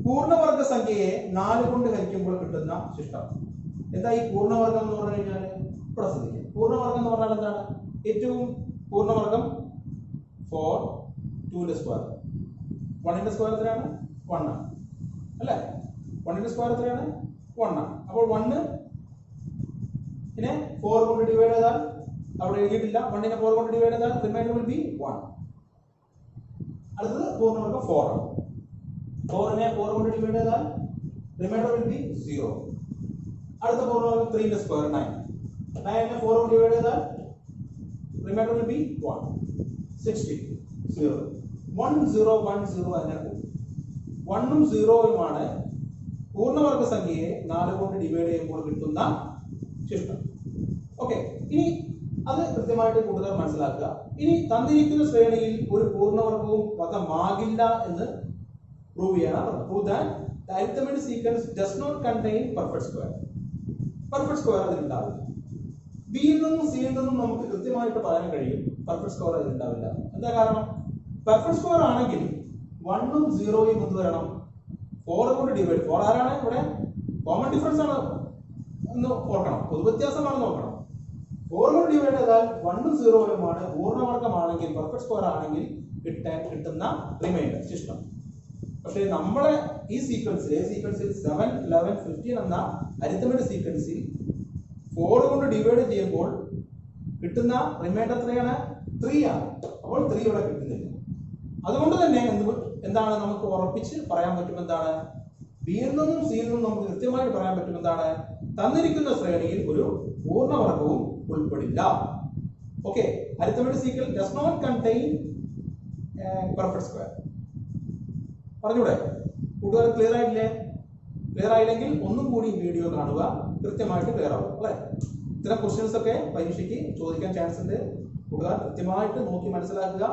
പൂർണ്ണവർഗ സംഖ്യയെ 4 കൊണ്ട് ഹരിക്കുമ്പോൾ കിട്ടുന്ന ശിഷ്ടം. എന്താ ഈ പൂർണ്ണവർഗം എന്ന് പറഞ്ഞു കഴിഞ്ഞാൽ? ഇവിടെ ശ്രദ്ധിക്കുക. പൂർണ്ണവർഗം എന്ന് പറഞ്ഞാൽ എന്താണ്? ഏറ്റവും പൂർണ്ണവർഗം 4, 2ന്റെ സ്ക്വയർ. 1ന്റെ സ്ക്വയർ എത്രയാണ്? 1 ആണ് അല്ലേ? 1ന്റെ സ്ക്വയർ എത്രയാണ്? 1 ആണ്. അപ്പോൾ 1 നെ 4 കൊണ്ട് ഡിവൈഡ് ചെയ്താൽ, അവിടെ എഴുതിയിട്ടില്ല, 1നെ 4 കൊണ്ട് ഡിവൈഡ് ചെയ്താൽ റിമൈൻഡർ വിൽ ബി 1. അടുത്തത് പൂർണ്ണവർഗം 4 ആണ്. 4നെ 4 കൊണ്ട് ഡിവൈഡ് ചെയ്താൽ റിമൈൻഡർ വിൽ ബി 0. അടുത്ത പൂർണ്ണവർഗം 3ന്റെ സ്ക്വയർ 9. 9നെ 4 കൊണ്ട് ഡിവൈഡ് ചെയ്താൽ റിമൈൻഡർ വിൽ ബി 1. 60 0 1 0 1 0 അങ്ങനെ പോകും. 1ഉം 0ഉമാണ് പൂർണ്ണവർഗ സംഖ്യയെ 4 കൊണ്ട് ഡിവൈഡ് ചെയ്യുമ്പോൾ കിട്ടുന്ന ശിഷ്ടം. ഓക്കെ. ഇനി അത് കൃത്യമായിട്ട് കൂടുതൽ മനസ്സിലാക്കുക. ഇനി തന്നിരിക്കുന്ന ശ്രേണിയിൽ ഒരു പൂർണ്ണവർഗവും പദമാകില്ല എന്ന് പ്രൂവ് ചെയ്യാനാണ്. Prove that the arithmetic sequence does not contain perfect square. Perfect square അതിലുണ്ടാവില്ല. ബിയിൽ നിന്നും സിയിൽ നിന്നും നമുക്ക് കൃത്യമായിട്ട് പറയാൻ കഴിയും പെർഫെക്റ്റ് സ്ക്വയർ അതിലുണ്ടാവില്ല. എന്താ കാരണം? പെർഫെക്റ്റ് സ്ക്വയർ ആണെങ്കിൽ 1ഉം 0ഉം എന്ത് വരണം? 4 കൊണ്ട് ഡിവൈഡ്. 4 ആരാണ് ഇവിടെ? കോമൺ ഡിഫറൻസ് ആണ് എന്ന് ഓർക്കണം, പൊതുവ്യത്യാസമാണെന്ന് നോക്കണം. 4 കൊണ്ട് ഡിവൈഡ് ചെയ്താൽ 1ഉം 0ഉമാണ് പൂർണ്ണവർഗമാണെങ്കിൽ, പെർഫെക്റ്റ് സ്ക്വയർ ആണെങ്കിൽ കിട്ടുന്ന റിമൈൻഡർ ശിഷ്ടം. പക്ഷേ നമ്മളെ ഈ സീക്വൻസിൽ 7, 11, 15 എന്ന അരിത്തമെറ്റിക് സീക്വൻസിൽ 4 കൊണ്ട് ഡിവൈഡ് ചെയ്യുമ്പോൾ കിട്ടുന്ന റിമൈൻഡർ എത്രയാണ്? 3 ആണ്. അപ്പോൾ 3 ഇവിടെ കിട്ടുന്നില്ല. അതുകൊണ്ട് തന്നെ എന്താണ് നമുക്ക് ഉറപ്പിച്ച് പറയാൻ പറ്റും? എന്താണ്? ബിയിൽ നിന്നും സിയിൽ നിന്നും നമുക്ക് കൃത്യമായിട്ട് പറയാൻ പറ്റും എന്താണ്? തന്നിരിക്കുന്ന ശ്രേണിയിൽ ഒരു പൂർണ്ണവർഗവും ഉൾപ്പെടില്ല. Okay. Arithmetic sequence does not contain perfect square. പറഞ്ഞൂടെ? കൂടുതൽ ക്ലിയർ ആയില്ലേ? ക്ലിയർ ആയില്ലെങ്കിൽ ഒന്നും കൂടി വീഡിയോ കാണുക, കൃത്യമായിട്ട് ക്ലിയർ ആവും അല്ലേ? ഇത്തരം ക്വസ്റ്റ്യൻസ് ഒക്കെ പരീക്ഷയ്ക്ക് ചോദിക്കാൻ ചാൻസ് ഉണ്ട്. കൂടുതൽ കൃത്യമായിട്ട് നോക്കി മനസ്സിലാക്കുക.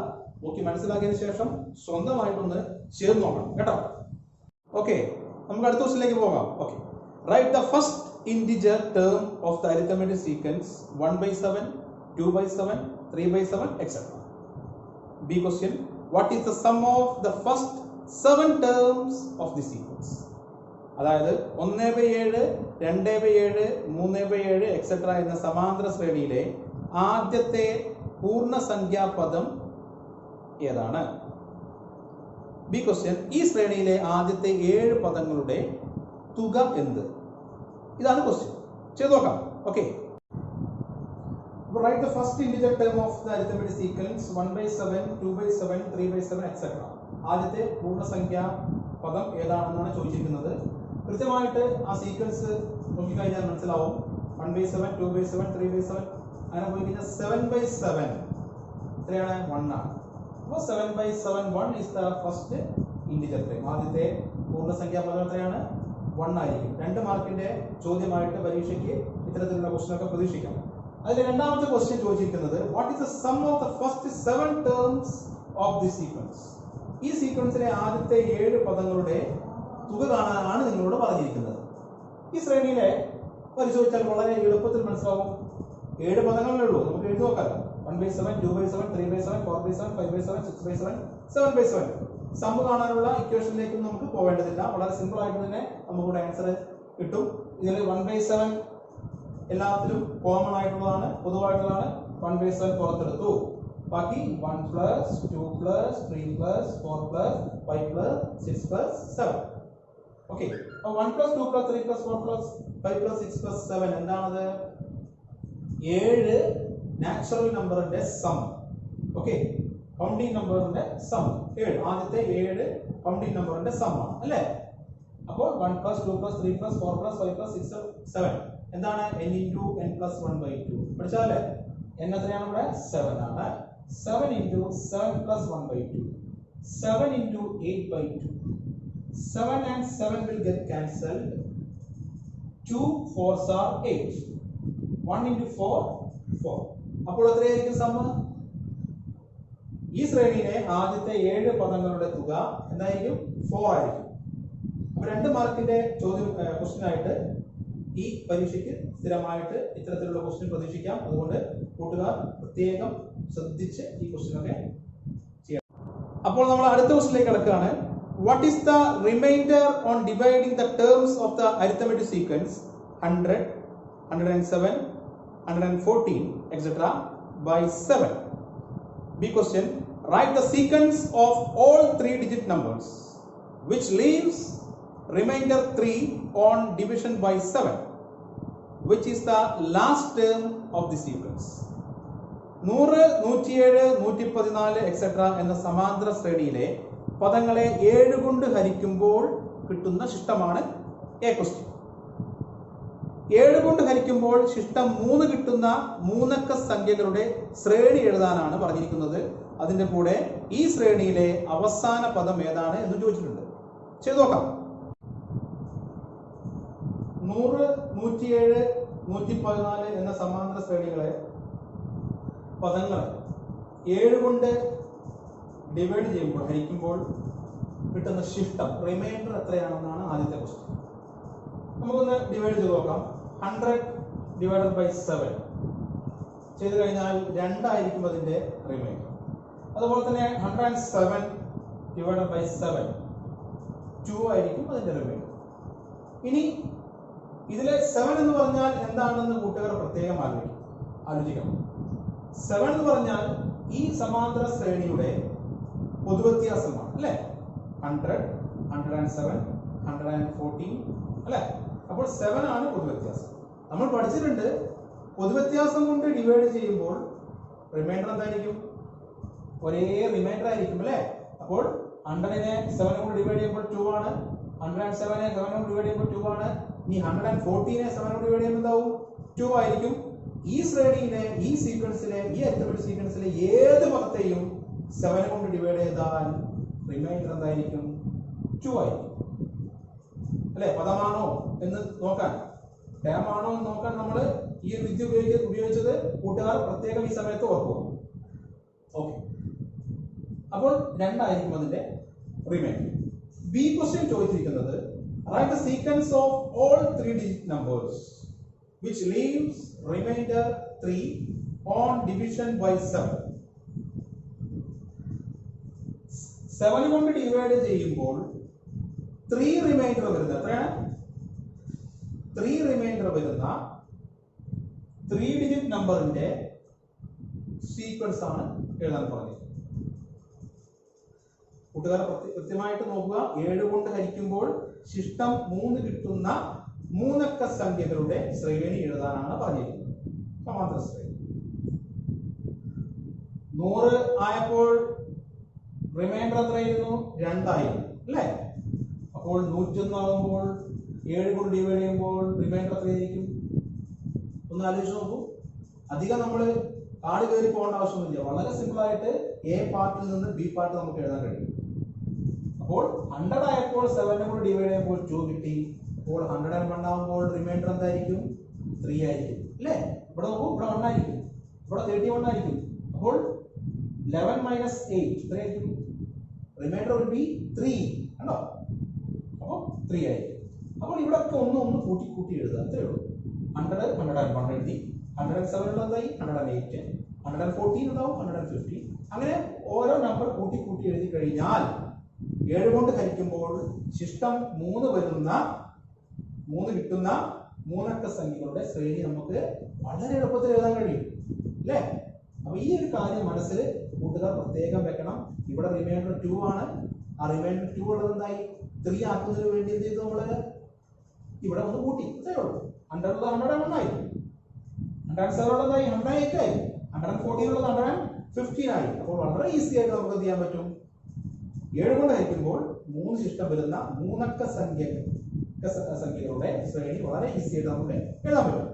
നോക്കി മനസ്സിലാക്കിയതിനു ശേഷം സ്വന്തമായിട്ടൊന്ന് ചെയ്ത് നോക്കണം കേട്ടോ. ഓക്കെ, നമുക്ക് അടുത്ത ക്വസ്റ്റ്യനിലേക്ക് പോകാം. Okay, write the first integer term of the arithmetic sequence 1/7, 2/7, 3/7 etc. B question, what is the sum of the first 7 terms of the sequence? അതായത് 1/7, 2/7, 3/7 etc. എന്ന സമാന്തര ശ്രേണിയിലെ ആദ്യത്തെ പൂർണ്ണസംഖ്യാപദം ഏതാണ്? ബി ക്വസ്റ്റ്യൻ, ഈ ശ്രേണിയിലെ ആദ്യത്തെ 7 പദങ്ങളുടെ തുക എന്ത്? ഇതാണ് ക്വസ്റ്റ്യൻ. ചെയ്തു നോക്കാം. Okay, write the first integer term of the arithmetic sequence 1/7, 2/7, 3/7 etc. ആദ്യത്തെ പൂർണ്ണസംഖ്യാ പദം ഏതാണെന്നാണ് ചോദിച്ചിരിക്കുന്നത്. കൃത്യമായിട്ട് ആ സീക്വൻസ് നോക്കിക്കഴിഞ്ഞാൽ മനസ്സിലാവും. 1/7, 2/7, 3/7 അങ്ങനെ പോയി കഴിഞ്ഞാൽ 7/7 എത്രയാണ്? 1 ആണ്. അപ്പോൾ 7/7 1 is the first integer term. ആദ്യത്തെ പൂർണ്ണസംഖ്യാ പദം എത്രയാണ്? 1 ആയിരിക്കും. 2 മാർക്കിന്റെ ചോദ്യമായിട്ട് പരീക്ഷയ്ക്ക് ഇത്തരത്തിലുള്ള ക്വസ്റ്റ്യൻ ഒക്കെ പ്രതീക്ഷിക്കാം. അതിൽ രണ്ടാമത്തെ ക്വസ്റ്റ്യൻ ചോദിച്ചിരിക്കുന്നത് what is the sum of the first 7 terms of the sequence? ഈ സീക്വൻസിലെ ആദ്യത്തെ 7 പദങ്ങളുടെ തുക കാണാനാണ് നിങ്ങളോട് പറഞ്ഞിരിക്കുന്നത്. ഈ ശ്രേണിയിലെ പരിശോധിച്ചാൽ വളരെ എളുപ്പത്തിൽ മനസ്സിലാവും. 7 പദങ്ങളേ ഉള്ളൂ, നമുക്ക് എഴുതി നോക്കാം. 1/7, 2/7, 3/7, 4/7, 5/7, 6/7, 7/7. സം കാണാനുള്ള ഇക്വേഷനിലേക്ക് നമുക്ക് പോവേണ്ടതില്ല. വളരെ സിമ്പിൾ ആയിട്ട് തന്നെ നമുക്കിവിടെ ആൻസർ കിട്ടും. ഇതിൽ 1/7 എല്ലാത്തിലും കോമൺ ആയിട്ടുള്ളതാണ്, പൊതുവായിട്ടുള്ളതാണ്. 1/7 പുറത്തെടുത്തു. ബാക്കി 1 plus 2 plus 3 plus 4 plus 5 plus 6 plus 7. Okay, അപ്പോൾ 1 plus 2 plus 3 plus 4 plus 5 plus 6 plus 7 എന്താണത്? 7 നാച്ചുറൽ നമ്പറിന്റെ സം. ഓക്കെ, കൗണ്ടിങ് നമ്പറിന്റെ സം 7. ആദ്യത്തെ 7 കൗണ്ടിങ് നമ്പറിന്റെ സം ആണ് അല്ലേ? അപ്പോൾ 1 plus 2 plus 3 plus 4 plus 5 plus 6 7 എന്താണ്? n into n plus 1/2. പഠിച്ചാലേ n എത്രയാണ് ഇവിടെ? 7 ആണ്. 7 into 7 plus 1/2. 7 into 8/2. 7 and 7 will get cancelled. 2 4s are 8. 1 into 4 4. അപ്പോൾ എത്രയായിരിക്കും സമ്മ്? ഈ ശ്രേണിയിലെ ആദ്യത്തെ 7 പദങ്ങളുടെ തുക എന്തായിരിക്കും? 4 ആയിരിക്കും. അപ്പോൾ 2 മാർക്കിന്റെ ക്വസ്റ്റ്യൻ ആയിട്ട് ഈ പരീക്ഷയ്ക്ക് സ്ഥിരമായിട്ട് ഇത്തരത്തിലുള്ള ക്വസ്റ്റ്യൻ പ്രതീക്ഷിക്കാം. അതുകൊണ്ട് കൂട്ടുകാർ പ്രത്യേകം ശ്രദ്ധിച്ച് ഈ ക്വസ്റ്റ്യൻ ഒക്കെ ചെയ്യണം. അപ്പോൾ നമ്മൾ അടുത്ത ക്വസ്റ്റ്യനിലേക്ക് കടക്കുകയാണ്. What is the remainder on dividing the terms of the arithmetic sequence 100, 107, 114, etc. by 7? B question. Write the sequence of all 3-digit numbers which leaves remainder 3 on division by 7. Which is the last term of the sequence? 100, 107, 114, etc. എന്ന സമാന്തര ശ്രേണിയിലെ പദങ്ങളെ 7 കൊണ്ട് ഹരിക്കുമ്പോൾ കിട്ടുന്ന ശിഷ്ടമാണ് എ ക്വസ്റ്റ്യൻ. 7 കൊണ്ട് ഹരിക്കുമ്പോൾ ശിഷ്ടം 3 കിട്ടുന്ന മൂന്നക്ക സംഖ്യകളുടെ ശ്രേണി എഴുതാനാണ് പറഞ്ഞിരിക്കുന്നത്. അതിന്റെ കൂടെ ഈ ശ്രേണിയിലെ അവസാന പദം ഏതാണ് എന്ന് ചോദിച്ചിട്ടുണ്ട്. ചെയ്തു നോക്കാം. 100, 107, 114 എന്ന സമാന്തര ശ്രേണികളെ പദങ്ങളെ 7 കൊണ്ട് ഡിവൈഡ് ചെയ്യുമ്പോൾ ഹരിക്കുമ്പോൾ കിട്ടുന്ന ശിഷ്ടം റിമൈൻഡർ എത്രയാണെന്നാണ് ആദ്യത്തെ ക്വസ്റ്റ്യൻ. നമുക്കൊന്ന് ഡിവൈഡ് ചെയ്ത് നോക്കാം. 100 divided by 7 ചെയ്ത് കഴിഞ്ഞാൽ 2 ആയിരിക്കും അതിന്റെ റിമൈൻഡർ. അതുപോലെ തന്നെ 107 divided by 7 2 ആയിരിക്കും അതിന്റെ റിമൈൻഡർ. ഇനി ഇതിലെ 7 എന്ന് പറഞ്ഞാൽ എന്താണെന്ന് കൂട്ടുകാർ പ്രത്യേകം ആലോചിക്കണം. 7 എന്ന് പറഞ്ഞാൽ ഈ സമാന്തര ശ്രേണിയുടെ പൊതുവ്യത്യാസമാണ് അല്ലെ? 100, 107, 114 അല്ലെ? അപ്പോൾ 7 ആണ് പൊതുവ്യത്യാസം. നമ്മൾ പഠിച്ചിട്ടുണ്ട് പൊതുവ്യത്യാസം കൊണ്ട് ഡിവൈഡ് ചെയ്യുമ്പോൾ റിമൈൻഡർ എന്തായിരിക്കും? ഒരേ റിമൈൻഡർ ആയിരിക്കും അല്ലെ? അപ്പോൾ 100നെ 7 കൊണ്ട് ഡിവൈഡ് ചെയ്യുമ്പോൾ 2 ആണ്. 107നെ 7 കൊണ്ട് ഡിവൈഡ് ചെയ്യുമ്പോൾ 2 ആണ്. ഇനി 114നെ 7 കൊണ്ട് ഡിവൈഡ് ചെയ്യുമ്പോൾ എന്താവും? 2 ആയിരിക്കും. ഈ ശ്രേണിയിലെ ഈ സീക്വൻസിലെ ഈ അരിത്മെറ്റിക് സീക്വൻസിലെ ഏത് പദത്തെയും 7 കൊണ്ട് ഡിവൈഡ് ചെയ്താൽ റിമൈൻഡർ എന്തായിരിക്കും? 2 ആയിരിക്കും അല്ലെ? പദമാണോ എന്ന് നോക്കാൻ, ടേം ആണോ എന്ന് നോക്കാൻ നമ്മൾ ഈ വിദ്യ ഉപയോഗിച്ചത് കൂട്ടുകാർ പ്രത്യേകം ഈ സമയത്ത് ഓർക്കുക. ഓക്കെ, അപ്പോൾ 2 ആയിരിക്കും അതിന്റെ റിമൈൻഡർ. ബി ക്വസ്റ്റ്യൻ ചോദിച്ചിരിക്കുന്നത് write the sequence of all 3-digit numbers which leaves remainder 3 on division by 7. 7 കൊണ്ട് ഡിവൈഡ് ചെയ്യുമ്പോൾ 3 റിമൈൻഡർ വരുന്ന എത്രയാണ്? 3 റിമൈൻഡർ വരുന്ന 3-digit നമ്പറിന്റെ സീക്വൻസ് ആണ് എഴുതാൻ പറഞ്ഞത്. കൂട്ടുകാരെ കൃത്യമായിട്ട് നോക്കുക. 7 കൊണ്ട് ഹരിക്കുമ്പോൾ ശിഷ്ടം 3 കിട്ടുന്ന മൂന്നക്ക സംഖ്യകളുടെ ശ്രേണി എഴുതാനാണ് പറഞ്ഞിരിക്കുന്നത്. സമാന്തര ശ്രേണി 100 ആയപ്പോൾ റിമൈൻഡർ എത്രയായിരുന്നു? 2 ആയിരുന്നു അല്ലേ? അപ്പോൾ 101 ആകുമ്പോൾ 7 കൊണ്ട് ഡിവൈഡ് ചെയ്യുമ്പോൾ റിമൈൻഡർ എത്രയായിരിക്കും? ഒന്ന് ആലോചിച്ച് നോക്കൂ. അധികം നമ്മൾ കാട് കയറി പോകേണ്ട ആവശ്യമൊന്നുമില്ല. വളരെ സിമ്പിൾ ആയിട്ട് എ പാർട്ടിൽ നിന്ന് ബി പാർട്ട് നമുക്ക് എഴുതാൻ കഴിയും. അപ്പോൾ 100 ആയപ്പോൾ 7 കൊണ്ട് ഡിവൈഡ് ചെയ്യുമ്പോൾ 2 കിട്ടി. അപ്പോൾ 101 ആകുമ്പോൾ റിമൈൻഡർ എന്തായിരിക്കും? 3 ആയിരിക്കും അല്ലേ? ഇവിടെ നോക്കൂ, ഇവിടെ 1 ആയിരിക്കും, ഇവിടെ 31 ആയിരിക്കും. അപ്പോൾ 11 minus 8 എത്രയായിരിക്കും? റിമൈൻഡർ will be 3 കണ്ടോ? അപ്പോൾ 3 ആയിരിക്കും. അപ്പോൾ ഇവിടെ ഒക്കെ ഒന്ന് കൂട്ടി എഴുതുക, അത്രേ ഉള്ളൂ. 100 101 എഴുതി, 107 ഉള്ളതായി 108, 114 ഉണ്ടാവും, 150. അങ്ങനെ ഓരോ നമ്പർ കൂട്ടി എഴുതി കഴിഞ്ഞാൽ 7 കൊണ്ട് ഹരിക്കുമ്പോൾ ശിഷ്ടം 3 കിട്ടുന്ന മൂന്നക്ക സംഖ്യകളുടെ ശ്രേണി നമുക്ക് വളരെ എളുപ്പത്തിൽ എഴുതാൻ കഴിയും അല്ലേ? അപ്പൊ ഈ ഒരു കാര്യം മനസ്സിൽ കൂട്ടുകാർ പ്രത്യേകം വെക്കണം. ഇവിടെ റിമൈൻഡർ 2 ആണ്. ആ റിമൈൻഡർ 2 ഉള്ളത് എന്തായി 3 ആക്കുന്നതിന് വേണ്ടി എന്ത് ചെയ്തു നമ്മള് ഇവിടെ ഒന്ന് കൂട്ടി. അത്രേ ഉള്ളൂ. 100 ഉള്ളത് 101 ആയി, 107 ഉള്ളത് 108 ആയി, 114 ഉള്ളത് 115 ആയി. അപ്പോൾ വളരെ ഈസി ആയിട്ട് നമുക്ക് എന്ത് ചെയ്യാൻ പറ്റും? 7 കൊണ്ട് ഹരിക്കുമ്പോൾ 3 ശിഷ്ടം വരുന്ന മൂന്നക്ക സംഖ്യകളുടെ ശ്രേണി വളരെ ഈസി ആയിട്ട് നമുക്ക് എഴുതാൻ പറ്റും.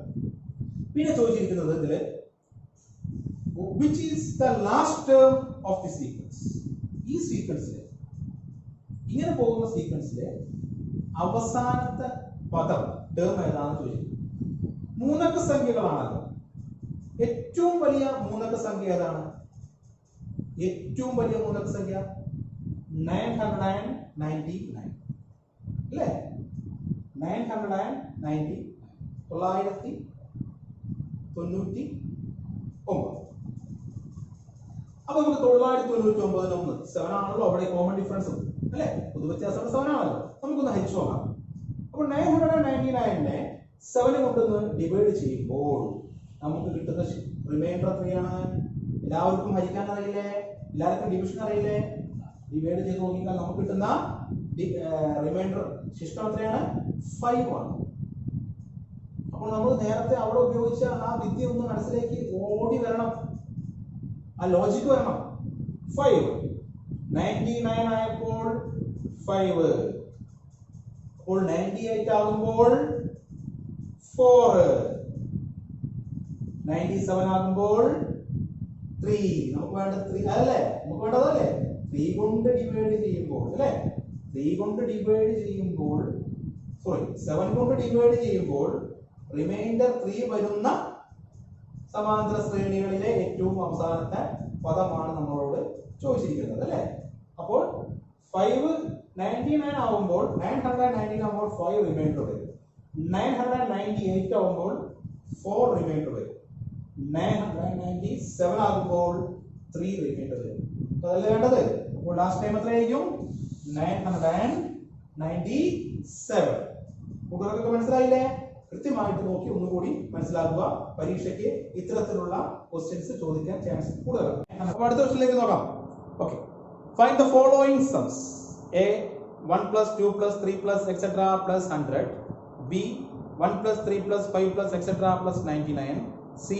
പിന്നെ ചോദിച്ചിരിക്കുന്നത് ഇതില് which is the last term of the sequence. ഈ സീക്വൻസിലെ ഇങ്ങനെ പോകുന്ന സീക്വൻസിലെ അവസാനത്തെ പദം ടേം ഏതാണെന്ന് ചോദിച്ചു. മൂന്നക്ക സംഖ്യകളാണല്ലോ. ഏറ്റവും വലിയ മൂന്നക്ക സംഖ്യ ഏതാണ്? ഏറ്റവും വലിയ മൂന്നക്ക സംഖ്യ 999 അല്ലേ? 999 999. അപ്പൊ നമുക്ക് 999 7 ആണല്ലോ. അവിടെ കോമൺ ഡിഫറൻസ് ഉണ്ട് അല്ലെ? പൊതു വ്യത്യാസം 7 ആണല്ലോ. നമുക്കൊന്ന് ഹരിച്ചു നോക്കാം. അപ്പോൾ 999നെ 7 കൊണ്ടൊന്ന് ഡിവൈഡ് ചെയ്യുമ്പോൾ നമുക്ക് കിട്ടുന്ന റിമൈൻഡർ എത്രയാണ്? എല്ലാവർക്കും ഹരിക്കാൻ അറിയില്ലേ? എല്ലാവർക്കും ഡിവിഷൻ അറിയില്ലേ? ഡിവൈഡ് ചെയ്ത് നോക്കിയാൽ നമുക്ക് കിട്ടുന്ന റിമൈൻഡർ ശിഷ്ടം എത്രയാണ്? 5 ആണ്. അപ്പോൾ നമ്മൾ നേരത്തെ അവിടെ ഉപയോഗിച്ച ആ വിദ്യ ഒന്ന് മനസ്സിലേക്ക് ഓടി വരണം, ആ ലോജിക്ക് വരണം. 5 99 ആയപ്പോൾ 5, അപ്പോൾ 98 ആകുമ്പോൾ 4, 97 ആകുമ്പോൾ 3. നമുക്ക് വേണ്ട 3 അല്ലേ? നമുക്ക് വേണ്ടതല്ലേ? 3 കൊണ്ട് ഡിവൈഡ് ചെയ്യുമ്പോൾ അല്ലേ? 3 കൊണ്ട് ഡിവൈഡ് ചെയ്യുമ്പോൾ 7 കൊണ്ട് ഡിവൈഡ് ചെയ്യുമ്പോൾ റിമൈൻഡർ 3 വരുന്ന സമാന്തര ശ്രേണികളിലെ ഏറ്റവും അവസാനത്തെ പദമാണ് നമ്മളോട് ചോദിച്ചിരിക്കുന്നത് അല്ലേ? അപ്പോൾ 599 ആവുമ്പോൾ 999 ആവുമ്പോൾ 5 റിമൈൻഡർ വരും. 998 ആവുമ്പോൾ 4 റിമൈൻഡർ വരും. 997 ആകുമ്പോൾ 3 റിമൈൻഡർ വരും. അതല്ലേ വേണ്ടത്? അപ്പോൾ ലാസ്റ്റ് ടൈം എത്രയായിരിക്കും? 997. കൂട്ടുകാർക്കൊക്കെ മനസ്സിലായില്ലേ? കൃത്യമായിട്ട് നോക്കി ഒന്നുകൂടി മനസ്സിലാക്കുക. പരീക്ഷയ്ക്ക് ഇത്തരത്തിലുള്ള ക്വസ്റ്റ്യൻസ് ചോദിക്കാൻ ചാൻസ് കൂടുതലാണ്. അപ്പോൾ അടുത്ത ക്വസ്റ്റ്യനിലേക്ക് നോക്കാം. ഓക്കെ, ഫൈൻഡ് ദ ഫോളോയിങ് സംസ്. A 1 + 2 + 3 + etc. + 100. B 1 + 3 + 5 + etc. + 99. C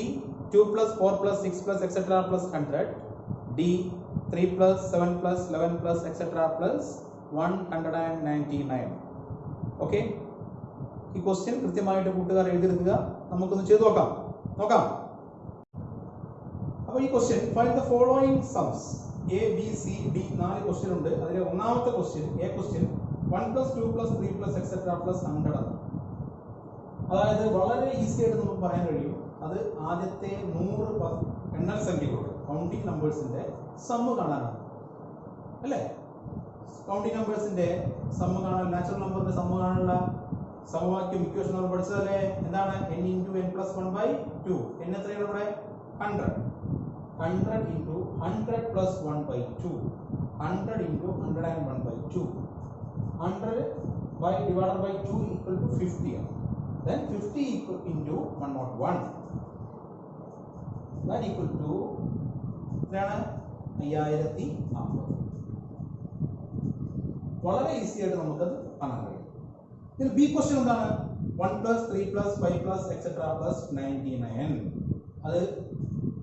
2 + 4 + 6 + etc. + 100. D 3 + 7 + 11 + etc. + 199. Okay, ഈ ക്വസ്റ്റ്യൻ കൃത്യമായിട്ട് കൂട്ടുകാർ എഴുതിയെടുക്കുക. നമുക്കൊന്ന് ചെയ്തു നോക്കാം. അപ്പോൾ ഈ ക്വസ്റ്റ്യൻ ഫൈൻഡ് ദ ഫോളോയിങ് സംസ്. A B C D 4 question ഉണ്ട്. അതിലെ ഒന്നാമത്തെ ക്വസ്റ്റ്യൻ എ ക്വസ്റ്റ്യൻ 1 + 2 + 3 + etc. + 100 ആണ്. അതായത് വളരെ ഈസി ആയിട്ട് നമുക്ക് പറയാൻ കഴിയും. അത് ആദ്യത്തെ 100 എണ്ണൽ സംഖ്യകളുടെ കൗണ്ടിങ് നമ്പേഴ്സിന്റെ സമ്മ് കാണാനാണ് അല്ലേ? കൗണ്ടിങ് നമ്പേഴ്സിന്റെ സമ്മ് കാണാൻ, നാച്ചുറൽ നമ്പറിന്റെ സമ്മ് കാണാനുള്ള സമവാക്യം ഇക്വേഷൻ നമ്മൾ പഠിച്ചതല്ലേ? എന്താണ്? n × n + 1/2. n എത്രയാണ് ഇവിടെ? 100. 100 × 100 + 1/2. 100 × 101/2. 100 divided by 2 = 50. Then 50 × 101. That equal to 5050. വളരെ ഈസി ആയിട്ട് നമുക്കത് കാണാൻ കഴിയും. ഇതിൽ ബി ക്വസ്റ്റ്യൻ എന്താണ്? 1 + 3 + 5 + etc. + 99. അത്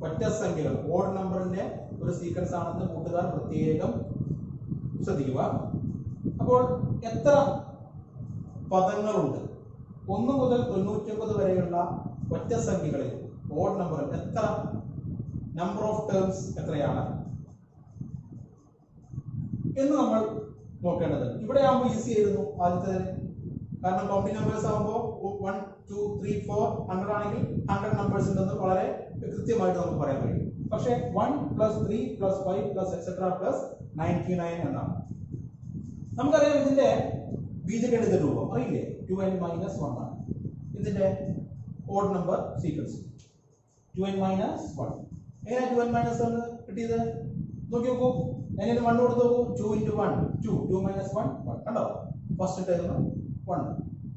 ഒറ്റ സംഖ്യകൾ, ഓഡ് നമ്പറിന്റെ ഒരു സീക്വൻസ് ആണെന്ന് കൂട്ടുകാർ പ്രത്യേകം ശ്രദ്ധിക്കുക. അപ്പോൾ എത്ര പദങ്ങളുണ്ട്? 1 മുതൽ 99 വരെയുള്ള ഒറ്റ സംഖ്യകളിൽ ഓഡ് നമ്പറിൽ എത്ര നമ്പർ ഓഫ് ടേംസ് എത്രയാണ് എന്ന് നമ്മൾ നോക്കേണ്ടത്. ഇവിടെ ആകുമ്പോൾ ഈസി ആയിരുന്നു ആദ്യത്തേത്. കാരണം കൗണ്ടിങ് നമ്പേഴ്സ് ആകുമ്പോൾ 1 2 3 4 100 ആണെങ്കിൽ 100 നമ്പേഴ്സ് ഉണ്ടെന്ന് വളരെ കൃത്യമായിട്ട് നമുക്ക് പറയാൻ കഴിയും. പക്ഷേ 1 + 3 + 5 + etc. + 99 എന്നാണ്. നമുക്കറിയാം ഇതിന്റെ ബീജഗണിത രൂപം അറിയില്ലേ? 2n - 1 ആണ് ഇതിന്റെ ഓഡ് നമ്പർ സീക്വൻസ്. 2n - 1. എങ്ങനെ 2n - 1 കിട്ടിയത്? നോക്കി നോക്കൂ. എങ്ങനെ 1 കൊടുത്തു നോക്കൂ. 2 × 1 2 2 - 1 1 കണ്ടോ? First term 1.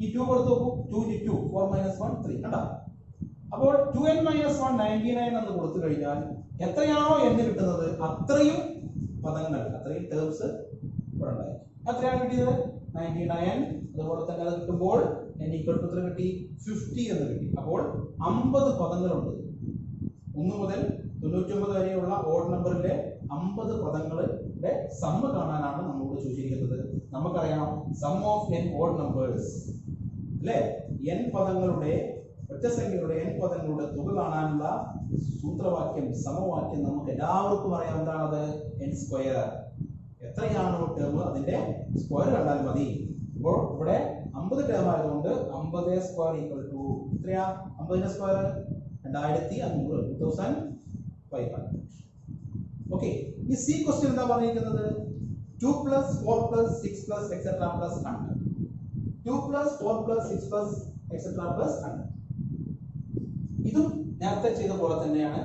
ഈ 2 കൊടുത്തു നോക്കൂ. 2 × 2 4 - 1 3 കണ്ടോ? അപ്പോൾ 2n - 1 99 എന്ന് കൊടുത്തു കഴിഞ്ഞാൽ എത്രയാണോ n കിട്ടുന്നത് അത്രയും പദങ്ങൾ, അത്രയും ടേംസ് ഇവിടെ ഉണ്ടായി. എത്രയാണ് കിട്ടിയത്? 99. അതുപോലെ തന്നെ അത് കിട്ടുമ്പോൾ n equal to എത്ര കിട്ടി? 50 എന്ന് കിട്ടി. അപ്പോൾ 50 പദങ്ങളുണ്ട്. 1 മുതൽ 99 വരെയുള്ള ഓഡ് നമ്പറിലെ 50 പദങ്ങളുടെ സം കാണാനാണ് നമ്മളോട് ചോദിച്ചിരിക്കുന്നത്. നമുക്കറിയാം sum of n odd numbers അല്ലേ? n പദങ്ങളുടെ ഒറ്റസംഖ്യകളുടെ n പദങ്ങളുടെ തുക കാണാനുള്ള സൂത്രവാക്യം, സമവാക്യം നമുക്ക് എല്ലാവർക്കും അറിയാം. എന്താണത്? n square. എത്രയാണോ ടേം അതിന്റെ സ്ക്വയർ കണ്ടാൽ മതി. അപ്പോൾ ഇവിടെ 50 ടേം ആയതുകൊണ്ട് 50 സ്ക്വയർ ഈക്വൽ ടു എത്രയാ? 50 സ്ക്വയർ 2500, 2500. ഓക്കെ, ഈ സി ക്വസ്റ്റ്യൻ എന്താ പറഞ്ഞിരിക്കുന്നത്? 2 + 4 + 6 + etc. + 100. 2 + 4 + 6 + etc. + 100. ഇതും നേരത്തെ ചെയ്ത പോലെ തന്നെയാണ്.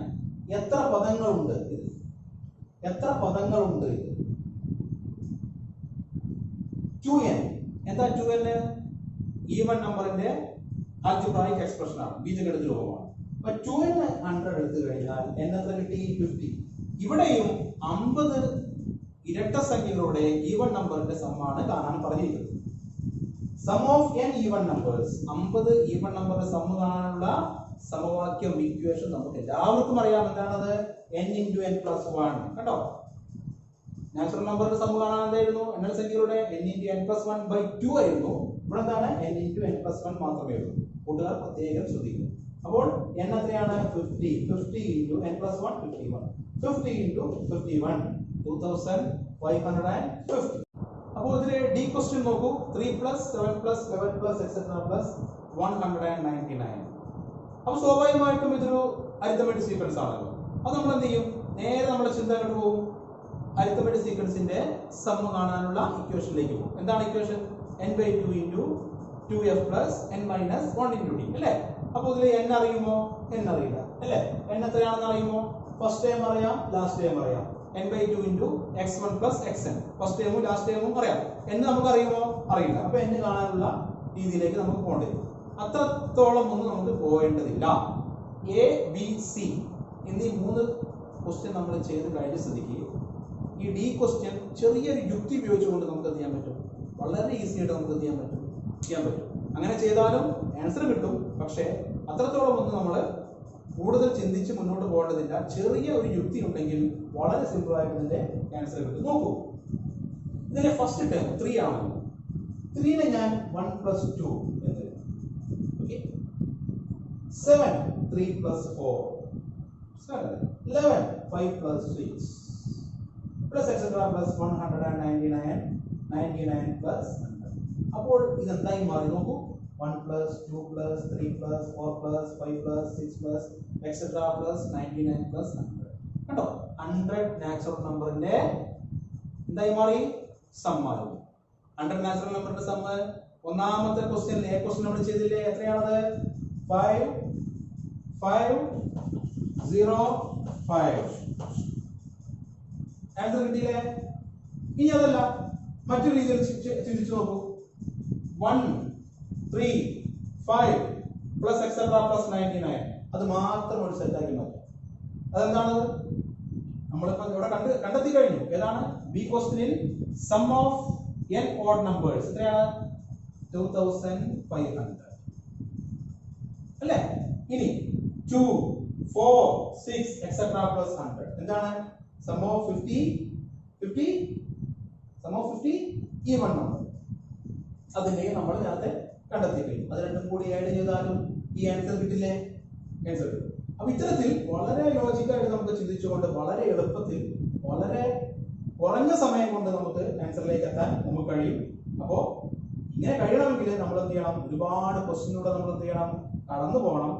എത്ര പദങ്ങളുണ്ട് ഇത്? എത്ര പദങ്ങളുണ്ട് ഇത്? 2n. എന്താ 2n? ഈവൻ നമ്പറിന്റെ ആൽജിബ്രായിക് എക്സ്പ്രഷൻ ആണ്, ബീജഗണിത രൂപമാണ്. അപ്പൊ 2n 100 എടുത്തു കഴിഞ്ഞാൽ n എത്ര കിട്ടി? 50. ഇവിടെയും 50 ഇരട്ട സംഖ്യകളുടെ ഈവൻ നമ്പറിന്റെ സമ്മാണ് കാണാൻ പറഞ്ഞിരിക്കുന്നത്. Sum of n even numbers, 50 even നമ്പറിന്റെ സം കാണാനുള്ള സമവാക്യം, ഇക്വേഷൻ നമുക്ക് എല്ലാവർക്കും അറിയാം. എന്താണത്? n × n + 1. കണ്ടോ? നാച്ചുറൽ നമ്പറിന്റെ സം കാണാൻ എന്തായിരുന്നു? എണ്ണൽ സംഖ്യകളുടെ n × n + 1/2 ആയിരുന്നു. ഇവിടെ എന്താണ്? n × n + 1 മാത്രമേ ഉള്ളൂ. കൂട്ടുകാർ പ്രത്യേകം ശ്രദ്ധിക്കുന്നു. അപ്പോൾ n എത്രയാണ്? 50. 50 × n + 1 51. 50 × 51 2550. അപ്പോൾ ഇതിലെ ഡി ക്വസ്റ്റ്യൻ നോക്കൂ. 3 + 7 + 11 + etc. + 199. അപ്പോൾ സ്വാഭാവികമായിട്ടും ഇതൊരു അരിത്തമെറ്റിക് സീക്വൻസ് ആണല്ലോ. അത് നമ്മൾ എന്ത് ചെയ്യും? നേരെ നമ്മുടെ ചിന്ത അങ്ങോട്ട് പോകും. അരിത്തമെറ്റിക് സീക്വൻസിന്റെ സം കാണാനുള്ള ഇക്വേഷനിലേക്ക് പോകും. എന്താണ് equation? n/2 × 2f + n - 1 × d അല്ലേ? അപ്പോൾ ഇതിൽ n അറിയുമോ? n അറിയില്ല അല്ലേ? n എത്രയാണെന്ന് അറിയുമോ? ഫസ്റ്റ് ടൈം അറിയാം, ലാസ്റ്റ് ടൈം അറിയാം. n/2 × x1 + xn, ഫസ്റ്റ് ടൈമും ലാസ്റ്റ് ടൈമും അറിയാം. n നമുക്ക് അറിയുമോ? അറിയില്ല. അപ്പോൾ n കാണാനുള്ള രീതിയിലേക്ക് നമുക്ക് പോകേണ്ടി വരും. അത്രത്തോളം ഒന്നും നമുക്ക് പോകേണ്ടതില്ല. എ, ബി, സി എന്നീ 3 ക്വസ്റ്റ്യൻ നമ്മൾ ചെയ്ത് കഴിഞ്ഞ സ്ഥിതിക്ക് ഈ ഡി ക്വസ്റ്റ്യൻ ചെറിയൊരു യുക്തി ഉപയോഗിച്ചുകൊണ്ട് നമുക്ക് എന്ത് ചെയ്യാൻ പറ്റും? വളരെ ഈസി ആയിട്ട് നമുക്ക് എന്ത് ചെയ്യാൻ പറ്റും. അങ്ങനെ ചെയ്താലും ആൻസർ കിട്ടും. പക്ഷേ അത്രത്തോളം ഒന്നും നമ്മൾ കൂടുതൽ ചിന്തിച്ച് മുന്നോട്ട് പോകേണ്ടതില്ല. ചെറിയ ഒരു യുക്തി ഉണ്ടെങ്കിൽ വളരെ സിമ്പിൾ ആയിട്ട് ഇതിന്റെ ആൻസർ കിട്ടും. നോക്കൂ, ഇതിന്റെ ഫസ്റ്റ് ടേം 3 ആണ്. 3നെ ഞാൻ 1 + 2 എന്ന് എഴുതാം. Okay, 7 3 + 4 7 11 5 + 6 plus etc. plus 199 99 plus 100. അപ്പോൾ ഇതെന്തായി മാറി നോക്കൂ? 1 plus 2 plus 3 plus 4 plus 5 plus 6 plus etc. plus 99 plus 100. കണ്ടോ? 100 നാച്ചുറൽ നമ്പറിന്റെ എന്തായി മാറി? സം മാറി. 100 നാച്ചുറൽ നമ്പറിന്റെ സം ഒന്നാമത്തെ ക്വസ്റ്റ്യൻ എ ക്വസ്റ്റ്യൻ നമ്മൾ ചെയ്തില്ലേ? എത്രയാണത്? 5 5 0 5. ആൻസർ കിട്ടിയില്ലേ? ഇനി അതല്ല, മറ്റൊരു രീതിയിൽ ചിന്തിച്ചു നോക്കൂ. 1 3 5 plus etc. plus 99. അത് മാത്രം ഒരു സെറ്റാക്കി മാറ്റാം. അതെന്താണത്? നമ്മളിപ്പോ ഇവിടെ കണ്ടെത്തി കഴിഞ്ഞു. ഏതാണ്? ബി ക്വസ്റ്റ്യനിൽ sum of n odd numbers എത്രയാണ്? 2500 അല്ലേ? ഇനി 2 4 6 etc. plus 100 എന്താണ്? Sum of 50 even number. അതിന്റെ നമ്മൾ നേരത്തെ കണ്ടെത്തി കഴിഞ്ഞു. അത് രണ്ടും കൂടി ആഡ് ചെയ്താലും ഈ ആൻസർ കിട്ടില്ലേ? ആൻസർ കിട്ടും. അപ്പൊ ഇത്തരത്തിൽ വളരെ ലോജിക്കായിട്ട് നമുക്ക് ചിന്തിച്ചുകൊണ്ട് വളരെ എളുപ്പത്തിൽ വളരെ കുറഞ്ഞ സമയം കൊണ്ട് നമുക്ക് ആൻസറിലേക്ക് എത്താൻ നമുക്ക് കഴിയും. അപ്പോൾ ഇങ്ങനെ കഴിയണമെങ്കിൽ നമ്മൾ എന്ത് ചെയ്യണം? ഒരുപാട് ക്വസ്റ്റ്യനിലൂടെ നമ്മൾ എന്ത് ചെയ്യണം? കടന്നു പോകണം.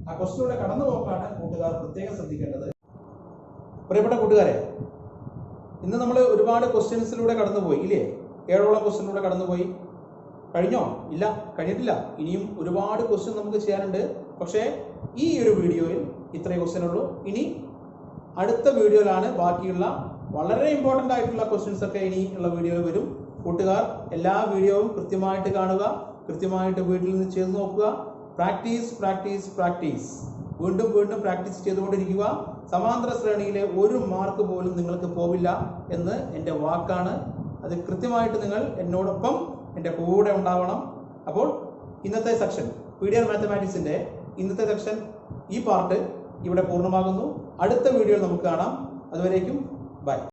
ആ ക്വസ്റ്റ്യനിലൂടെ കടന്നു പോക്കാണ് കൂട്ടുകാർ പ്രത്യേകം ശ്രദ്ധിക്കേണ്ടത്. പ്രിയപ്പെട്ട കൂട്ടുകാരെ, ഇന്ന് നമ്മൾ ഒരുപാട് ക്വസ്റ്റ്യൻസിലൂടെ കടന്നുപോയി ഇല്ലേ? 7ഓളം ക്വസ്റ്റ്യനിലൂടെ കടന്നുപോയി. കഴിഞ്ഞോ? ഇല്ല, കഴിഞ്ഞിട്ടില്ല. ഇനിയും ഒരുപാട് ക്വസ്റ്റ്യൻ നമുക്ക് ചെയ്യാനുണ്ട്. പക്ഷേ ഈ ഒരു വീഡിയോയിൽ ഇത്രയും ക്വസ്റ്റ്യൻ ഉള്ളൂ. ഇനി അടുത്ത വീഡിയോയിലാണ് ബാക്കിയുള്ള വളരെ ഇമ്പോർട്ടൻ്റ് ആയിട്ടുള്ള ക്വസ്റ്റ്യൻസ് ഒക്കെ ഇനി ഉള്ള വീഡിയോയിൽ വരും. കൂട്ടുകാർ എല്ലാ വീഡിയോയും കൃത്യമായിട്ട് കാണുക, കൃത്യമായിട്ട് വീട്ടിൽ നിന്ന് ചെയ്ത് നോക്കുക. പ്രാക്ടീസ് വീണ്ടും പ്രാക്ടീസ് ചെയ്തുകൊണ്ടിരിക്കുക. സമാന്തര ശ്രേണിയിലെ ഒരു മാർക്ക് പോലും നിങ്ങൾക്ക് പോവില്ല എന്ന് എൻ്റെ വാക്കാണ്. അത് കൃത്യമായിട്ട് നിങ്ങൾ എന്നോടൊപ്പം എൻ്റെ കൂടെ ഉണ്ടാവണം. അപ്പോൾ ഇന്നത്തെ സെക്ഷൻ PDR മാത്തമാറ്റിക്സിൻ്റെ ഇന്നത്തെ സെക്ഷൻ ഈ പാർട്ട് ഇവിടെ പൂർണ്ണമാകുന്നു. അടുത്ത വീഡിയോയിൽ നമുക്ക് കാണാം. അതുവരേക്കും ബൈ.